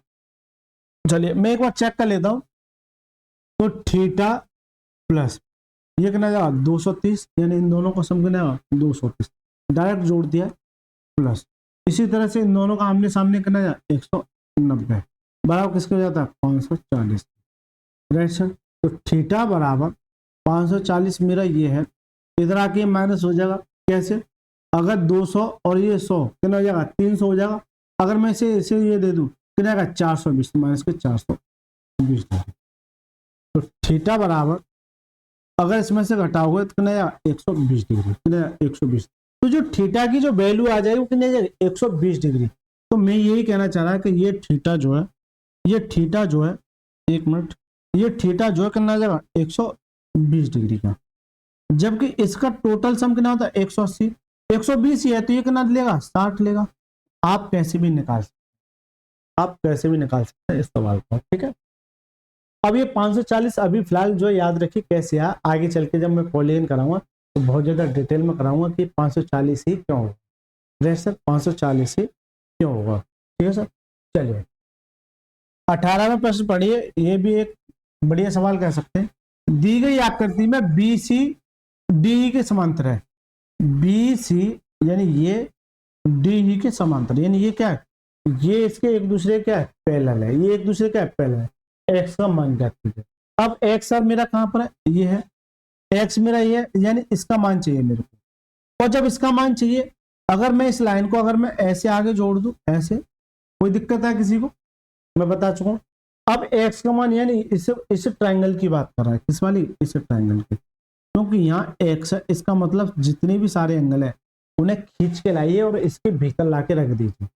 चलिए मैं एक बार चेक कर लेता हूं, तो थीटा प्लस ये कितना जाएगा 230, यानी इन दोनों को सम कितना 230, डायरेक्ट जोड़ दिया, प्लस इसी तरह से इन दोनों का आमने सामने कितना जाएगा 190 बराबर किसके हो जाता है 540, राइट सर। तो थीटा बराबर 540 मेरा ये है, इधर आके माइनस हो जाएगा, कैसे, अगर 200 और ये 100 कितना हो जाएगा 300 हो जाएगा, अगर मैं इसे ये दे दूं कितना आएगा 420 माइनस के 420, तो थीटा बराबर अगर इसमें से घटाओगे तो कितना आएगा 120 डिग्री, कितना 120, तो जो थीटा की जो वैल्यू आ जाएगी वो कितनी आ जाएगी 120 डिग्री। तो मैं यही कहना चाह रहा है कि ये थीटा जो है, ये थीटा जो है, एक मिनट, ये थीटा जो है कितना आ जाएगा 120 डिग्री का, जबकि इसका टोटल सम कितना होता है 180, 120 ही है, तो ये कितना लेगा 60 लेगा। आप कैसे भी निकाल सकते, आप कैसे भी निकाल सकते हैं इस सवाल को, ठीक है। अब ये 540 अभी फिलहाल जो याद रखिए कैसे है, आगे चल के जब मैं पॉलीगन कराऊंगा तो बहुत ज्यादा डिटेल में कराऊंगा कि 540 ही क्यों होगा, राइट सर, 540 ही क्यों होगा, ठीक है सर। चलिए 18वें प्रश्न पढ़िए, ये भी एक बढ़िया सवाल कह सकते हैं, दी गई आकृति में बी सी डी के समांतर है, बी सी यानी ये डी ही के समांतर, यानी ये क्या है, ये इसके एक दूसरे क्या है पैरेलल है, ये एक दूसरे क्या है पैरेलल है, एक्स का मान ज्ञात कीजिए। अब एक्स अब मेरा कहां पर है, ये है एक्स मेरा, ये यानी इसका मान चाहिए मेरे को, और जब इसका मान चाहिए अगर मैं इस लाइन को अगर मैं ऐसे आगे जोड़ दूं, ऐसे, कोई दिक्कत है किसी को? मैं बता चुका हूँ। अब एक्स का मान, यानी इस ट्रायंगल की बात कर रहा है, किस वाली? इस ट्रायंगल की, क्योंकि यहाँ एक्स है, इसका मतलब जितने भी सारे एंगल है उन्हें खींच के लाइए और इसके भीतर लाके रख दीजिए,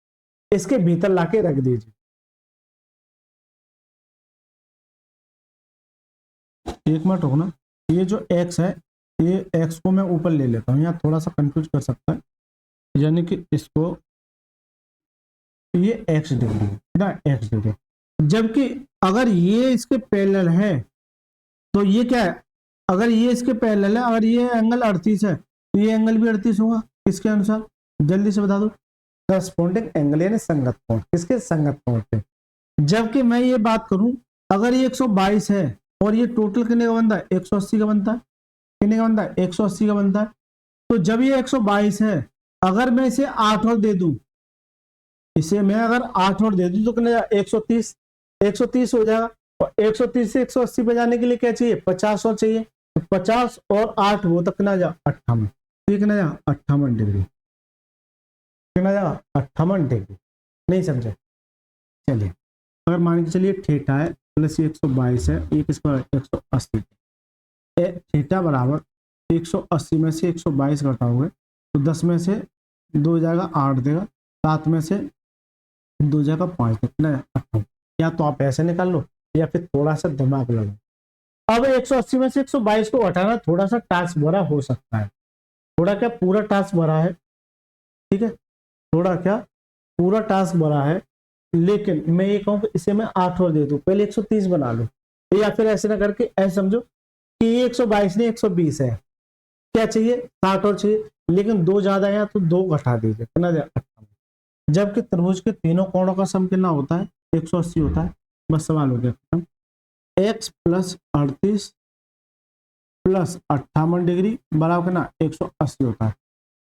इसके भीतर लाके रख दीजिए। एक मिनट रुकना, ये जो x है, ये x को मैं ऊपर ले लेता हूँ, यहाँ थोड़ा सा कंफ्यूज कर सकता है, यानी कि इसको, ये x डिग्री है ना, x डिग्री, जबकि अगर ये इसके पैरेलल है तो ये क्या है? अगर ये इसके पैरेलल है, अगर ये एंगल 38 है तो ये एंगल भी 38 होगा, किसके अनुसार? जल्दी से बता दो। करस्पॉन्डिंग एंगल यानी संगत कोण, किसके? संगत कोण पे। जबकि मैं ये बात करूं, अगर ये 122 है और ये टोटल कितने का बनता है? 180 का बनता है। कितने का बनता है? 180 का बनता है। तो जब ये 122 है, अगर मैं इसे 8 और दे दूं, इसे मैं अगर 8 और दे दूं तो कितने? 130, 130 हो जाएगा। और 130 से 180 पे जाने के लिए क्या चाहिए? 50 और चाहिए। तो 50 और 8 वो तक कितना जा? 58। तो ये कितना जा? 58 डिग्री। कितना जा? 58 डिग्री। नहीं समझे? चलिए, अगर मान के चलिए थीटा है प्लस ये 122 है, ये किसका? 180। थीटा बराबर 180 में से 122 घटाओगे तो 10 में से 2 हो जाएगा 8 देगा, 7 में से 2 हो जाएगा 5 देगा। या तो आप ऐसे निकाल लो या फिर थोड़ा सा दिमाग लगाओ। अब 180 में से 122 को हटाना थोड़ा सा टास्क भरा हो सकता है, थोड़ा क्या पूरा टास्क भरा है, ठीक है, थोड़ा क्या पूरा टास्क भरा है, लेकिन मैं ये कहूँ कि इसे मैं 8 और दे दूं, पहले 130 बना लो, या फिर ऐसे ना करके ऐसे समझो कि ये 122 नहीं 120 है, क्या चाहिए? 60 और चाहिए, लेकिन 2 ज्यादा है तो 2 घटा दीजिए, कितना? 58। जबकि त्रिभुज के तीनों कोणों का सम कितना होता है? 180 होता है। बस सवाल हो गया। x प्लस 38 प्लस 58 डिग्री बराबर कितना? 180 होता है।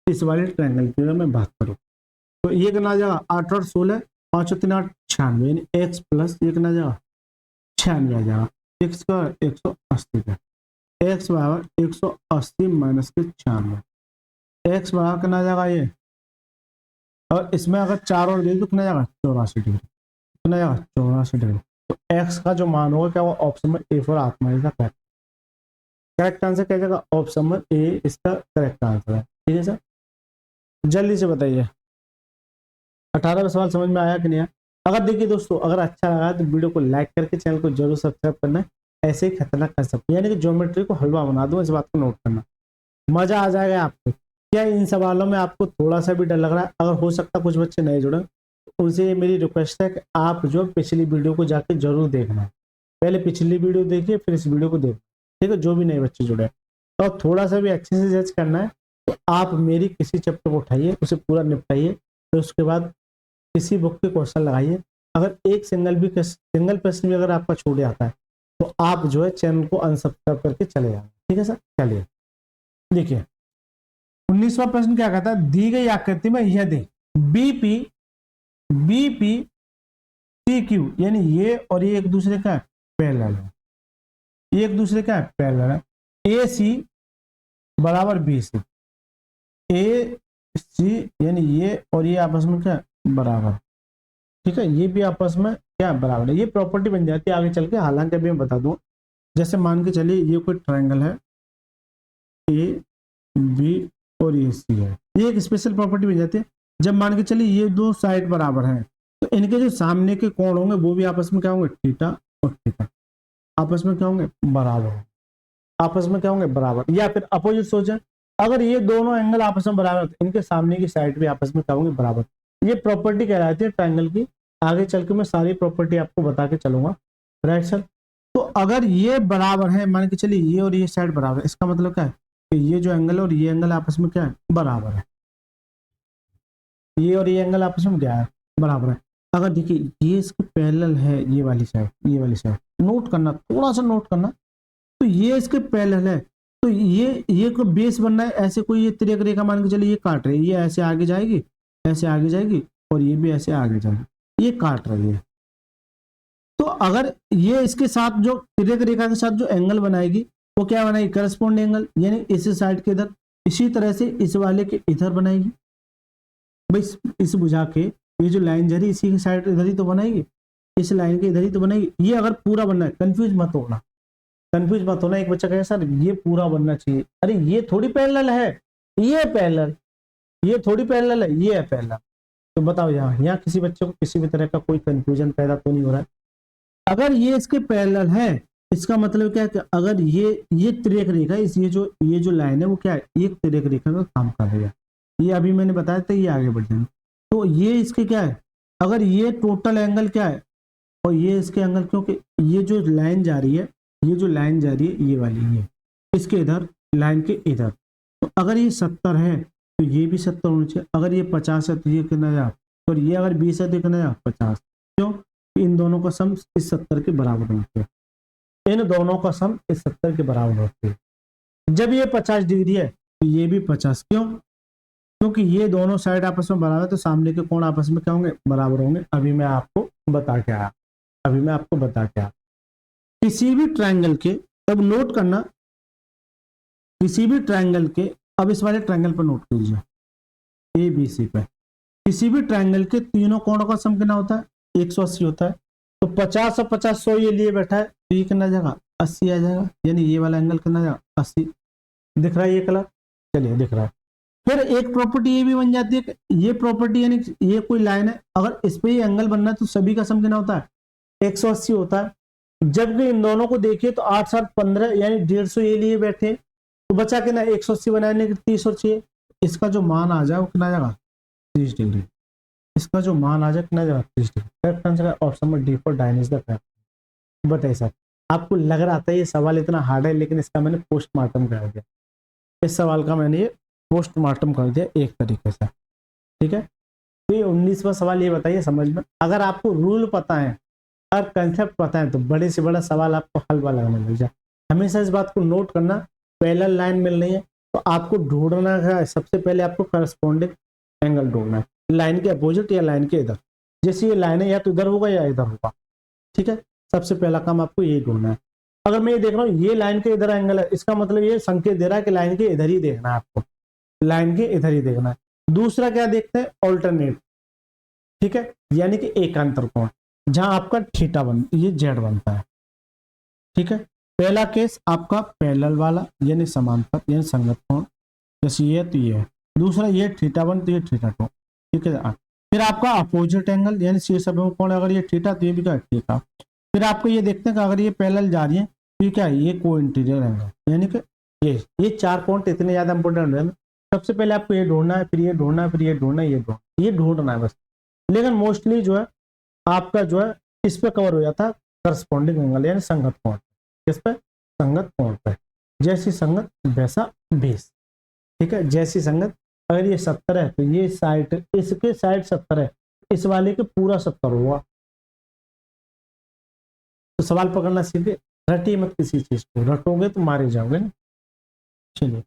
इस वाले ट्रायंगल की अगर मैं बात करूँ तो ये कितना आ जाएगा? 8 और 16, 5 और 3 8, 96, यानी x प्लस ये कितना जाएगा? 96 आ जाएगा। x का 180 का, x बराबर 180 माइनस के 96, x बराबर कितना जाएगा ये? और इसमें अगर 4 और दे तो कितना जाएगा? 84 डिग्री। कितना जाएगा? 84 डिग्री। तो x का जो मान होगा क्या? वो ऑप्शन में ए फॉर आत्मा इसका करेक्ट आंसर क्या जाएगा? ऑप्शन में ए इसका करेक्ट आंसर है। ठीक है सर, जल्दी से बताइए 18वां सवाल समझ में आया कि नहीं आया? अगर देखिए दोस्तों, अगर अच्छा लगा तो वीडियो को लाइक करके चैनल को जरूर सब्सक्राइब करना है। ऐसे ही खतरनाक कर सकते, यानी कि ज्योमेट्री को हलवा बना दो, इस बात को नोट करना, मजा आ जाएगा आपको। क्या इन सवालों में आपको थोड़ा सा भी डर लग रहा है? अगर हो सकता कुछ बच्चे नए जुड़े तो उनसे मेरी रिक्वेस्ट है कि आप जो पिछली वीडियो को जाके जरूर देखना, पहले पिछली वीडियो देखिए फिर इस वीडियो को देखना, ठीक है, जो भी नए बच्चे जुड़े। और थोड़ा सा भी अच्छे से जज करना है तो आप मेरी किसी चैप्टर को उठाइए, उसे पूरा निपटाइए, फिर उसके बाद किसी बुक के क्वेश्चन लगाइए। अगर एक सिंगल प्रश्न भी अगर आपका छूट जाता है तो आप जो है चैनल को अनसब्सक्राइब करके चले जाएंगे। ठीक है सर, चलिए देखिए 19वां प्रश्न क्या कहता है? दी गई आकृति में यदि बीपी CQ यानी ये और ये एक दूसरे का पैरेलल है, ये एक दूसरे का पैरेलल है, AC बराबर BC, AC यानी ये और ये आपस में क्या बराबर, ठीक है, ये भी आपस में क्या बराबर है। ये प्रॉपर्टी बन जाती है आगे चल के, हालांकि अभी मैं बता दूं। जैसे मान के चलिए ये कोई ट्रायंगल है AB और ये C है, ये एक स्पेशल प्रॉपर्टी बन जाती है। जब मान के चलिए ये दो साइड बराबर हैं तो इनके जो सामने के कोण होंगे वो भी आपस में क्या होंगे? थीटा और थीटा, आपस में क्या होंगे? बराबर, आपस में क्या होंगे? बराबर। या फिर अपोजिट सोचें, अगर ये दोनों एंगल आपस में बराबर तो इनके सामने की साइड भी आपस में क्या होंगे? बराबर। ये प्रॉपर्टी कहलाती है ट्रायंगल की। आगे चल के मैं सारी प्रॉपर्टी आपको बता के चलूंगा, राइट सर। तो अगर ये बराबर है, मान के चलिए ये और ये साइड बराबर है, इसका मतलब क्या है कि ये जो एंगल है और ये एंगल आपस में क्या है? बराबर है। ये और ये एंगल आपस में क्या है? बराबर है। अगर देखिए ये इसके पैरेलल है, ये वाली साइड, ये वाली साइड नोट करना, थोड़ा सा नोट करना, तो ये इसके पैरेलल है तो ये को बेस बनना है। ऐसे कोई ये तिरक रेखा मान के चलिए ये काट रही है, ये ऐसे आगे जाएगी, ऐसे आगे जाएगी और ये भी ऐसे आगे जाएगी, ये काट रही है। तो अगर ये इसके साथ जो तिरक रेखा के साथ जो एंगल बनाएगी वो क्या बनाएगी? करस्पॉन्डिंग एंगल, यानी इस साइड के इधर। इसी तरह से इस वाले के इधर बनाएगी, भाई इस बुझा के ये जो लाइन जा रही इसी की साइड इधर ही तो बनाएगी, इस लाइन के इधर ही तो बनाएगी। ये अगर पूरा बनना है, कंफ्यूज मत होना, कंफ्यूज मत होना। एक बच्चा कहे सर ये पूरा बनना चाहिए, अरे ये थोड़ी पैरेलल है, ये पैरेलल, ये थोड़ी पैरेलल है, ये है पैरेलल। तो बताओ यहाँ किसी बच्चे को किसी भी तरह का कोई कंफ्यूजन पैदा तो नहीं हो रहा है। अगर ये इसके पैरेलल है, इसका मतलब क्या है कि अगर ये तिर्यक रेखा, इस ये जो लाइन है वो क्या है, एक तिर्यक रेखा का काम कर रही है। ये अभी मैंने बताया था, ये आगे बढ़ जाएंगे। तो ये इसके क्या है, अगर ये टोटल एंगल क्या है और ये इसके एंगल, क्योंकि ये जो लाइन जा रही है, ये जो लाइन जा रही है ये वाली, ये इसके इधर लाइन के इधर, तो अगर ये 70 है तो ये भी 70 होना चाहिए। अगर ये 50 है तो ये कितना जाए, और ये अगर 20 है तो कितना जाए 50। क्यों, इन दोनों का सम इस 70 के बराबर होते हैं, इन दोनों का सम इस 70 के बराबर होते हैं। जब ये 50 डिग्री है तो ये भी 50, क्यों, क्योंकि ये दोनों साइड आपस में बराबर है, तो सामने के कोण आपस में क्या होंगे, बराबर होंगे। अभी मैं आपको बता के आया, किसी भी ट्रायंगल के, तब नोट करना, किसी भी ट्रायंगल के, अब इस वाले ट्रायंगल पर नोट कीजिए, ए बी सी पे, किसी भी ट्रायंगल के तीनों कोणों का सम कितना होता है, 180 होता है। तो 50 और 50 100 ये लिए बैठा है, तो ये कितना जाएगा, 80 आ जाएगा, यानी ये वाला एंगल कितना जाएगा, 80। दिख रहा है ये कलर, चलिए दिख रहा है। फिर एक प्रॉपर्टी ये भी बन जाती है कि ये प्रॉपर्टी, यानी ये कोई लाइन है, अगर इस पे ये एंगल बनना है तो सभी का सम कितना होता है, 180 होता है। जबकि इन दोनों को देखिए तो 8 7 15 यानी 150 ये लिए बैठे, तो बचा कितना, 180 बनाने के 30 और चाहिए। इसका जो मान आ जाए वो कितना जाएगा, 30 डिग्री। इसका जो मान आ जाए कितना जाएगा, 30 degree. Correct answer option number D for डायन इज द करेक्ट। बताइए सर, आपको लग रहा था ये सवाल इतना हार्ड है, लेकिन इसका मैंने पोस्टमार्टम कर दिया, इस सवाल का मैंने ये पोस्टमार्टम कर दिया एक तरीके से, ठीक है। तो ये 19वां सवाल, ये बताइए समझ में, अगर आपको रूल पता है और कंसेप्ट पता है तो बड़े से बड़ा सवाल आपको हलवा लगने लग जाए। हमेशा इस बात को नोट करना, पैरेलल लाइन मिल रही है तो आपको ढूंढना है, सबसे पहले आपको करस्पॉन्डिंग एंगल ढूंढना है, लाइन के अपोजिट या लाइन के इधर। जैसे ये लाइन है या तो इधर होगा या इधर होगा, ठीक है। सबसे पहला काम आपको ये ढूंढना है। अगर मैं ये देख रहा हूँ ये लाइन के इधर एंगल है, इसका मतलब ये संकेत दे रहा है कि लाइन के इधर ही देखना है आपको, लाइन के इधर ही देखना है। दूसरा क्या देखते हैं, ऑल्टरनेट, ठीक है, यानी कि एकांतर कोण, जहां आपका थीटा ये जेड बनता है, ठीक है। पहला केस आपका पैरेलल वाला यानी समांतर यानी संगत कोण, जैसे ये तो ये है। दूसरा ये थीटा1 तो ये थीटा2, ठीक है। फिर आपका अपोजिट एंगल यानी शीर्ष अभिमुख कोण, अगर ये थीटा तो ये भी क्या थीटा। फिर आपको ये देखते हैं कि अगर ये पैरेलल जा रही है तो ये क्या है, ये को इंटीरियर एंगल, यानी कि ये 4 पॉइंट इतने ज्यादा इंपोर्टेंट है। सबसे पहले आपको ये ढूंढना है, फिर ये ढूंढना है, फिर ये ढूंढना है, ये ढूंढना है बस। लेकिन मोस्टली जो है आपका जो है इस पे कवर हो जाता है करस्पॉन्डिंग एंगल यानी संगत कोण। किस पे, संगत कोण पे। जैसी संगत वैसा बेस, ठीक है। जैसी संगत, अगर ये 70 है तो ये साइड, इसके साइड 70 है, इस वाले के पूरा 70 होगा। तो सवाल पकड़ना सीधे, रटिए मत किसी चीज को, रटोगे तो मारे जाओगे ना। चलिए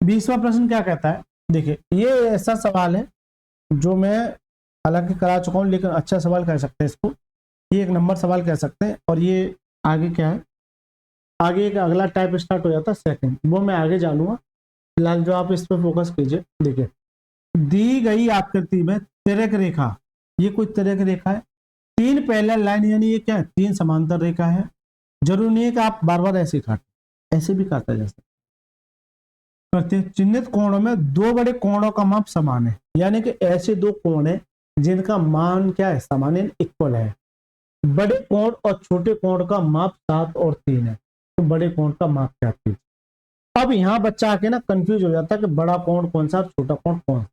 20वां प्रश्न क्या कहता है, देखिए ये ऐसा सवाल है जो मैं हालांकि करा चुका हूं, लेकिन अच्छा सवाल कह सकते हैं इसको, ये 1 नंबर सवाल कह सकते हैं। और ये आगे क्या है, आगे एक अगला टाइप स्टार्ट हो जाता है सेकंड, वो मैं आगे जानूंगा। फिलहाल जो आप इस पर फोकस कीजिए। देखिए दी गई आकृति में तिर्यक रेखा, ये कोई तिर्यक रेखा है, 3 पैरेलल लाइन, यानी ये क्या है, 3 समांतर रेखा है। जरूरी नहीं है कि आप बार बार ऐसे काटें, ऐसे भी काटा जा सकता है। करते चिन्हित कोणों में 2 बड़े कोणों का माप समान है, यानी कि ऐसे 2 कोण है जिनका मान क्या है, समान है, इक्वल है। बड़े कोण और छोटे कोण का माप 7 और 3 है, तो बड़े कोण का माप क्या है। अब यहाँ बच्चा आके ना कंफ्यूज हो जाता है कि बड़ा कोण कौन सा, छोटा कोण कौन सा।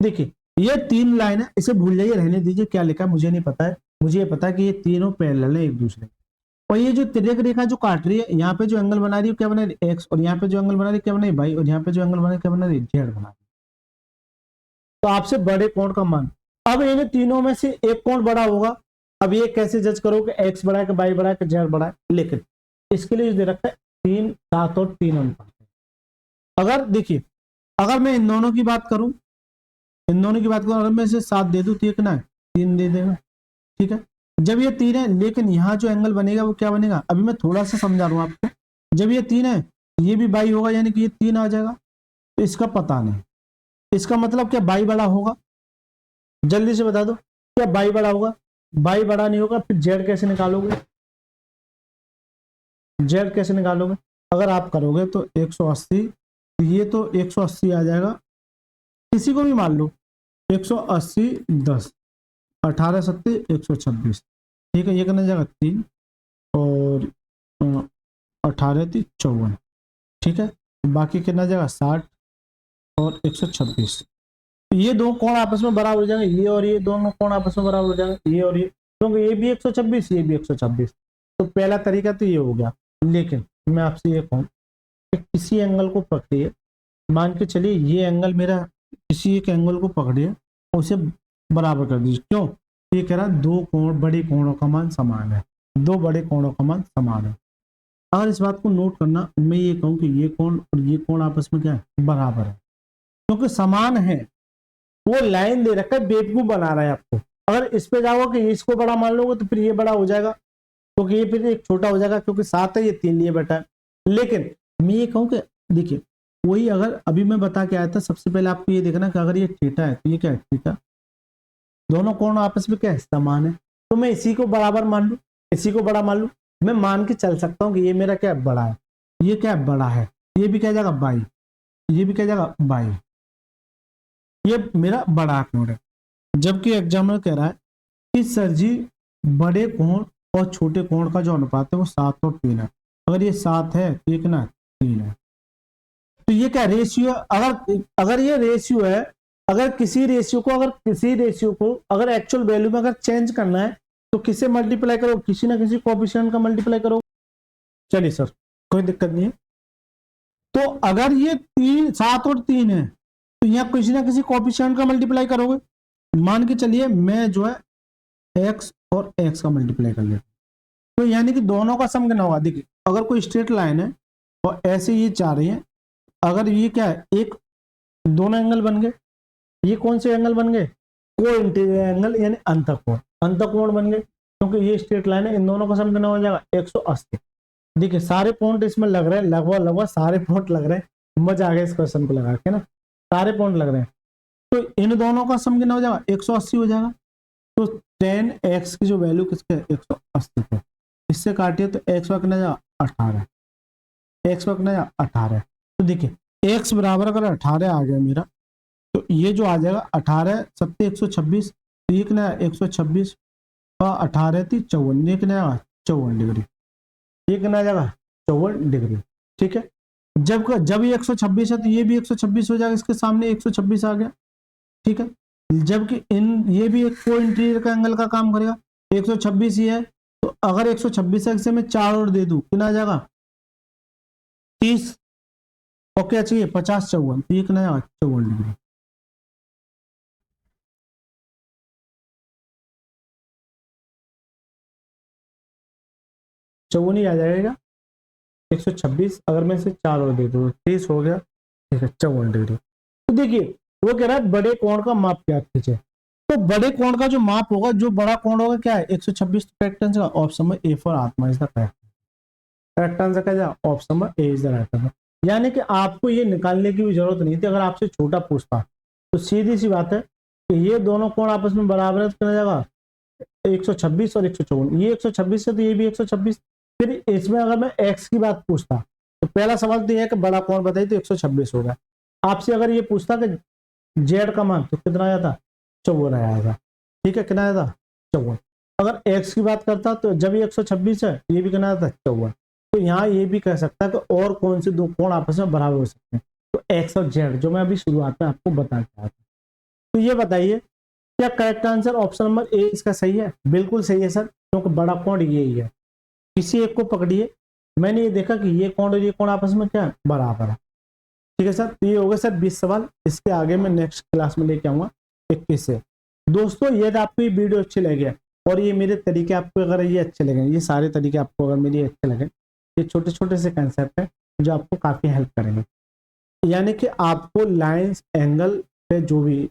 देखिए ये 3 लाइन है, इसे भूल जाइए, रहने दीजिए क्या लिखा है मुझे नहीं पता है। मुझे ये पता है कि ये तीनों पैरेलल है एक दूसरे, और ये जो तिर्यक रेखा जो काट रही है, यहाँ पे जो एंगल बना रही है क्या बना रही है, एक्स, और यहाँ पे जो एंगल बना रही है क्या बना रही है, वाई, और यहाँ पे जो एंगल बना रही है क्या बना रही है, जेड बना रही है। तो आपसे बड़े कोण का मान, अब इन तीनों में से एक कोण बड़ा होगा। अब ये कैसे जज करो कि एक्स बड़ा है कि वाई बड़ा है कि जेड बड़ा है, लेकिन इसके लिए दे रखा है 3 7 और 3 अनुपात। अगर देखिए, अगर मैं इन दोनों की बात करूं, अगर मैं इसे 7 दे दूं तो ये कितना है, 3 दे देगा, ठीक है। जब ये 3 है, लेकिन यहाँ जो एंगल बनेगा वो क्या बनेगा, अभी मैं थोड़ा सा समझा रहा हूं आपको। जब ये 3 है, ये भी बाई होगा, यानी कि ये 3 आ जाएगा, तो इसका पता नहीं। इसका मतलब क्या बाई बड़ा होगा? जल्दी से बता दो, क्या बाई बड़ा होगा? बाई बड़ा नहीं होगा, फिर जेड कैसे निकालोगे? जेड कैसे निकालोगे? अगर आप करोगे तो 180, ये तो 180 आ जाएगा, किसी को भी मान लो 180 10 18 सत्ते 126, ठीक है, ये करना जाएगा 3 और 18 3 54, ठीक है, बाकी कितना जाएगा 60 और 126। ये दो कोण आपस में बराबर हो जाएंगे, ये और ये दोनों कोण आपस में बराबर हो जाएंगे, ये और ये, क्योंकि ये भी 126 ये भी 126। तो पहला तरीका तो ये हो गया। लेकिन मैं आपसे ये कहूँ कि किसी एंगल को पकड़िए, मान के चलिए ये एंगल मेरा, किसी एक एंगल को पकड़िए, उसे बराबर कर दीजिए। क्यों? ये कह रहा है दो कोण, बड़े कोणों का मान समान है, दो बड़े कोणों का मान समान है। अगर इस बात को नोट करना, मैं ये कहूँ कि ये कोण और ये कोण आपस में क्या है? बराबर है, क्योंकि समान है। वो लाइन दे रखा है, बेवकूफ बना रहा है आपको। अगर इस पे जाओगे कि इसको बड़ा मान लोगे तो फिर ये बड़ा हो जाएगा, क्योंकि ये फिर एक छोटा हो जाएगा, क्योंकि 7 है, ये 3 लिए बैठा है। लेकिन मैं ये कहूँ कि देखिए, वही अगर अभी मैं बता के आया था, सबसे पहले आपको ये देखना कि अगर ये थीटा है तो ये क्या है? थीटा। दोनों कोण आपस में क्या है? समान है। तो मैं इसी को बराबर मान लू, इसी को बड़ा मान लू, मैं मान के चल सकता हूँ कि ये मेरा क्या है? बड़ा है। ये क्या है? बड़ा है। ये भी क्या जाएगा? बाई। ये भी क्या जाएगा? बाई। ये मेरा बड़ा कोण है। जबकि एग्जामिनर कह रहा है कि सर जी बड़े कोण और छोटे कोण का जो अनुपात है वो 7 और 3 है। अगर ये 7 है तो ये कितना? 3 है। तो ये क्या रेशियो? अगर ये रेशियो है, अगर किसी रेशियो को अगर एक्चुअल वैल्यू में अगर चेंज करना है तो किससे मल्टीप्लाई करो? किसी ना किसी कोएफिशिएंट का मल्टीप्लाई करो। चलिए सर, कोई दिक्कत नहीं है। तो अगर ये 7 और 3 है तो यहाँ किसी ना किसी कोएफिशिएंट का मल्टीप्लाई करोगे। मान के चलिए मैं जो है x और x का मल्टीप्लाई कर लेता, तो यानी कि दोनों का सम कितना होगा? देखिए, अगर कोई स्ट्रेट लाइन है और ऐसे ये चाह रही है, अगर ये क्या है? एक दोनों एंगल बन गए। ये कौन से एंगल बन गए? को इंटीरियर एंगल, यानी अंतःकोण। अंतःकोण बन गए, क्योंकि ये स्ट्रेट लाइन है, इन दोनों का सम कितना हो जाएगा? 180। देखिए सारे पॉइंट इसमें लग रहे हैं, लगभग सारे पॉइंट लग रहे हैं। मजा आ गया इस क्वेश्चन को लगा के ना, सारे पॉइंट लग रहे हैं। तो इन दोनों का सम कितना हो जाएगा? 180 हो जाएगा। तो 10x की जो वैल्यू किसके? 180 पे। इससे काटिए तो x का कितना जाएगा? 18। x का कितना जाएगा? 18। तो देखिए x बराबर अगर 18 आ गया मेरा, तो ये जो आ जाएगा 18 सत्ते 126, तो ये कितना? 126 का 18 थी 54, ये कितना आएगा? 54 डिग्री। ये कितना आ जाएगा? 54 डिग्री। ठीक है, जब ये 126 है तो ये भी 126 हो जाएगा, इसके सामने 126 आ गया। ठीक है, जबकि ये भी एक को इंटीरियर का एंगल का काम करेगा। 126 ही है, तो अगर 126 से मैं 4 और दे दूं कितना आ जाएगा? 30। और क्या चाहिए? 50 54, तो ये कितना आएगा? 54 डिग्री। चौवन ही आ जाएगा। 126 अगर मैं इसे 4 और दे दूं 30 हो गया। ठीक है, 54 डिग्री। तो देखिए वो कह रहा है बड़े कोण का माप क्या कीजिए। तो बड़े कोण का जो माप होगा, जो बड़ा कोण होगा क्या है? 126। Correct answer option number A for आत्मा इज द करेक्ट आंसर क्या है? Option number A is the right answer. यानी कि आपको ये निकालने की भी जरूरत नहीं थी। अगर आपसे छोटा पूछता तो सीधी सी बात है कि ये दोनों कोण आपस में बराबर है, तो कितना जाएगा? 126 और 154। ये 126 है तो ये भी 126। फिर इसमें अगर मैं x की बात पूछता तो पहला सवाल तो ये है कि बड़ा कोण बताइए, तो 126 होगा। आपसे अगर ये पूछता कि z का मान, तो कितना आया था? 54 आया था। ठीक है, कितना आया था? 54। अगर x की बात करता तो जब ये 126 है, ये भी कितना आया था? 54। तो यहाँ ये भी कह सकता है कि और कौन से दो कोण आपस में बराबर हो सकते हैं, तो x और z, जो मैं अभी शुरुआत में आपको बता के आया था। तो ये बताइए क्या correct answer option number A इसका सही है? बिल्कुल सही है सर, क्योंकि बड़ा कोण यही है। किसी एक को पकड़िए, मैंने ये देखा कि ये कोण और ये कोण आपस में क्या है? बराबर है। ठीक है सर, तो ये हो गए सर 20 सवाल। इसके आगे मैं नेक्स्ट क्लास में लेके आऊंगा 21 से। दोस्तों यदि आपको ये वीडियो अच्छी लगे और ये मेरे तरीके आपको अगर ये अच्छे लगे, ये सारे तरीके आपको अगर मेरे अच्छे लगे, ये छोटे छोटे से कंसेप्ट है जो आपको काफी हेल्प करेंगे। यानी कि आपको लाइंस एंगल पे जो भी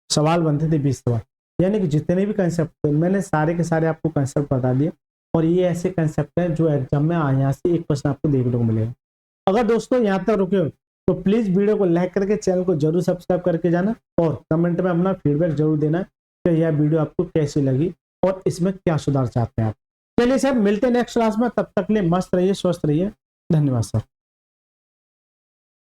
सवाल बनते थे 20 सवाल, यानी कि जितने भी कंसेप्ट थे मैंने सारे के सारे आपको कंसेप्ट बता दिए। और ये ऐसे कंसेप्ट हैं जो एग्जाम में यहाँ से एक क्वेश्चन आपको देखने को मिलेगा। अगर दोस्तों यहाँ तक रुके हो तो प्लीज वीडियो को लाइक करके चैनल को जरूर सब्सक्राइब करके जाना और कमेंट में अपना फीडबैक जरूर देना कि यह वीडियो आपको कैसी लगी और इसमें क्या सुधार चाहते हैं आप। चलिए सर, मिलते हैं नेक्स्ट क्लास में, तब तक के लिए मस्त रहिए, स्वस्थ रहिए, धन्यवाद सर।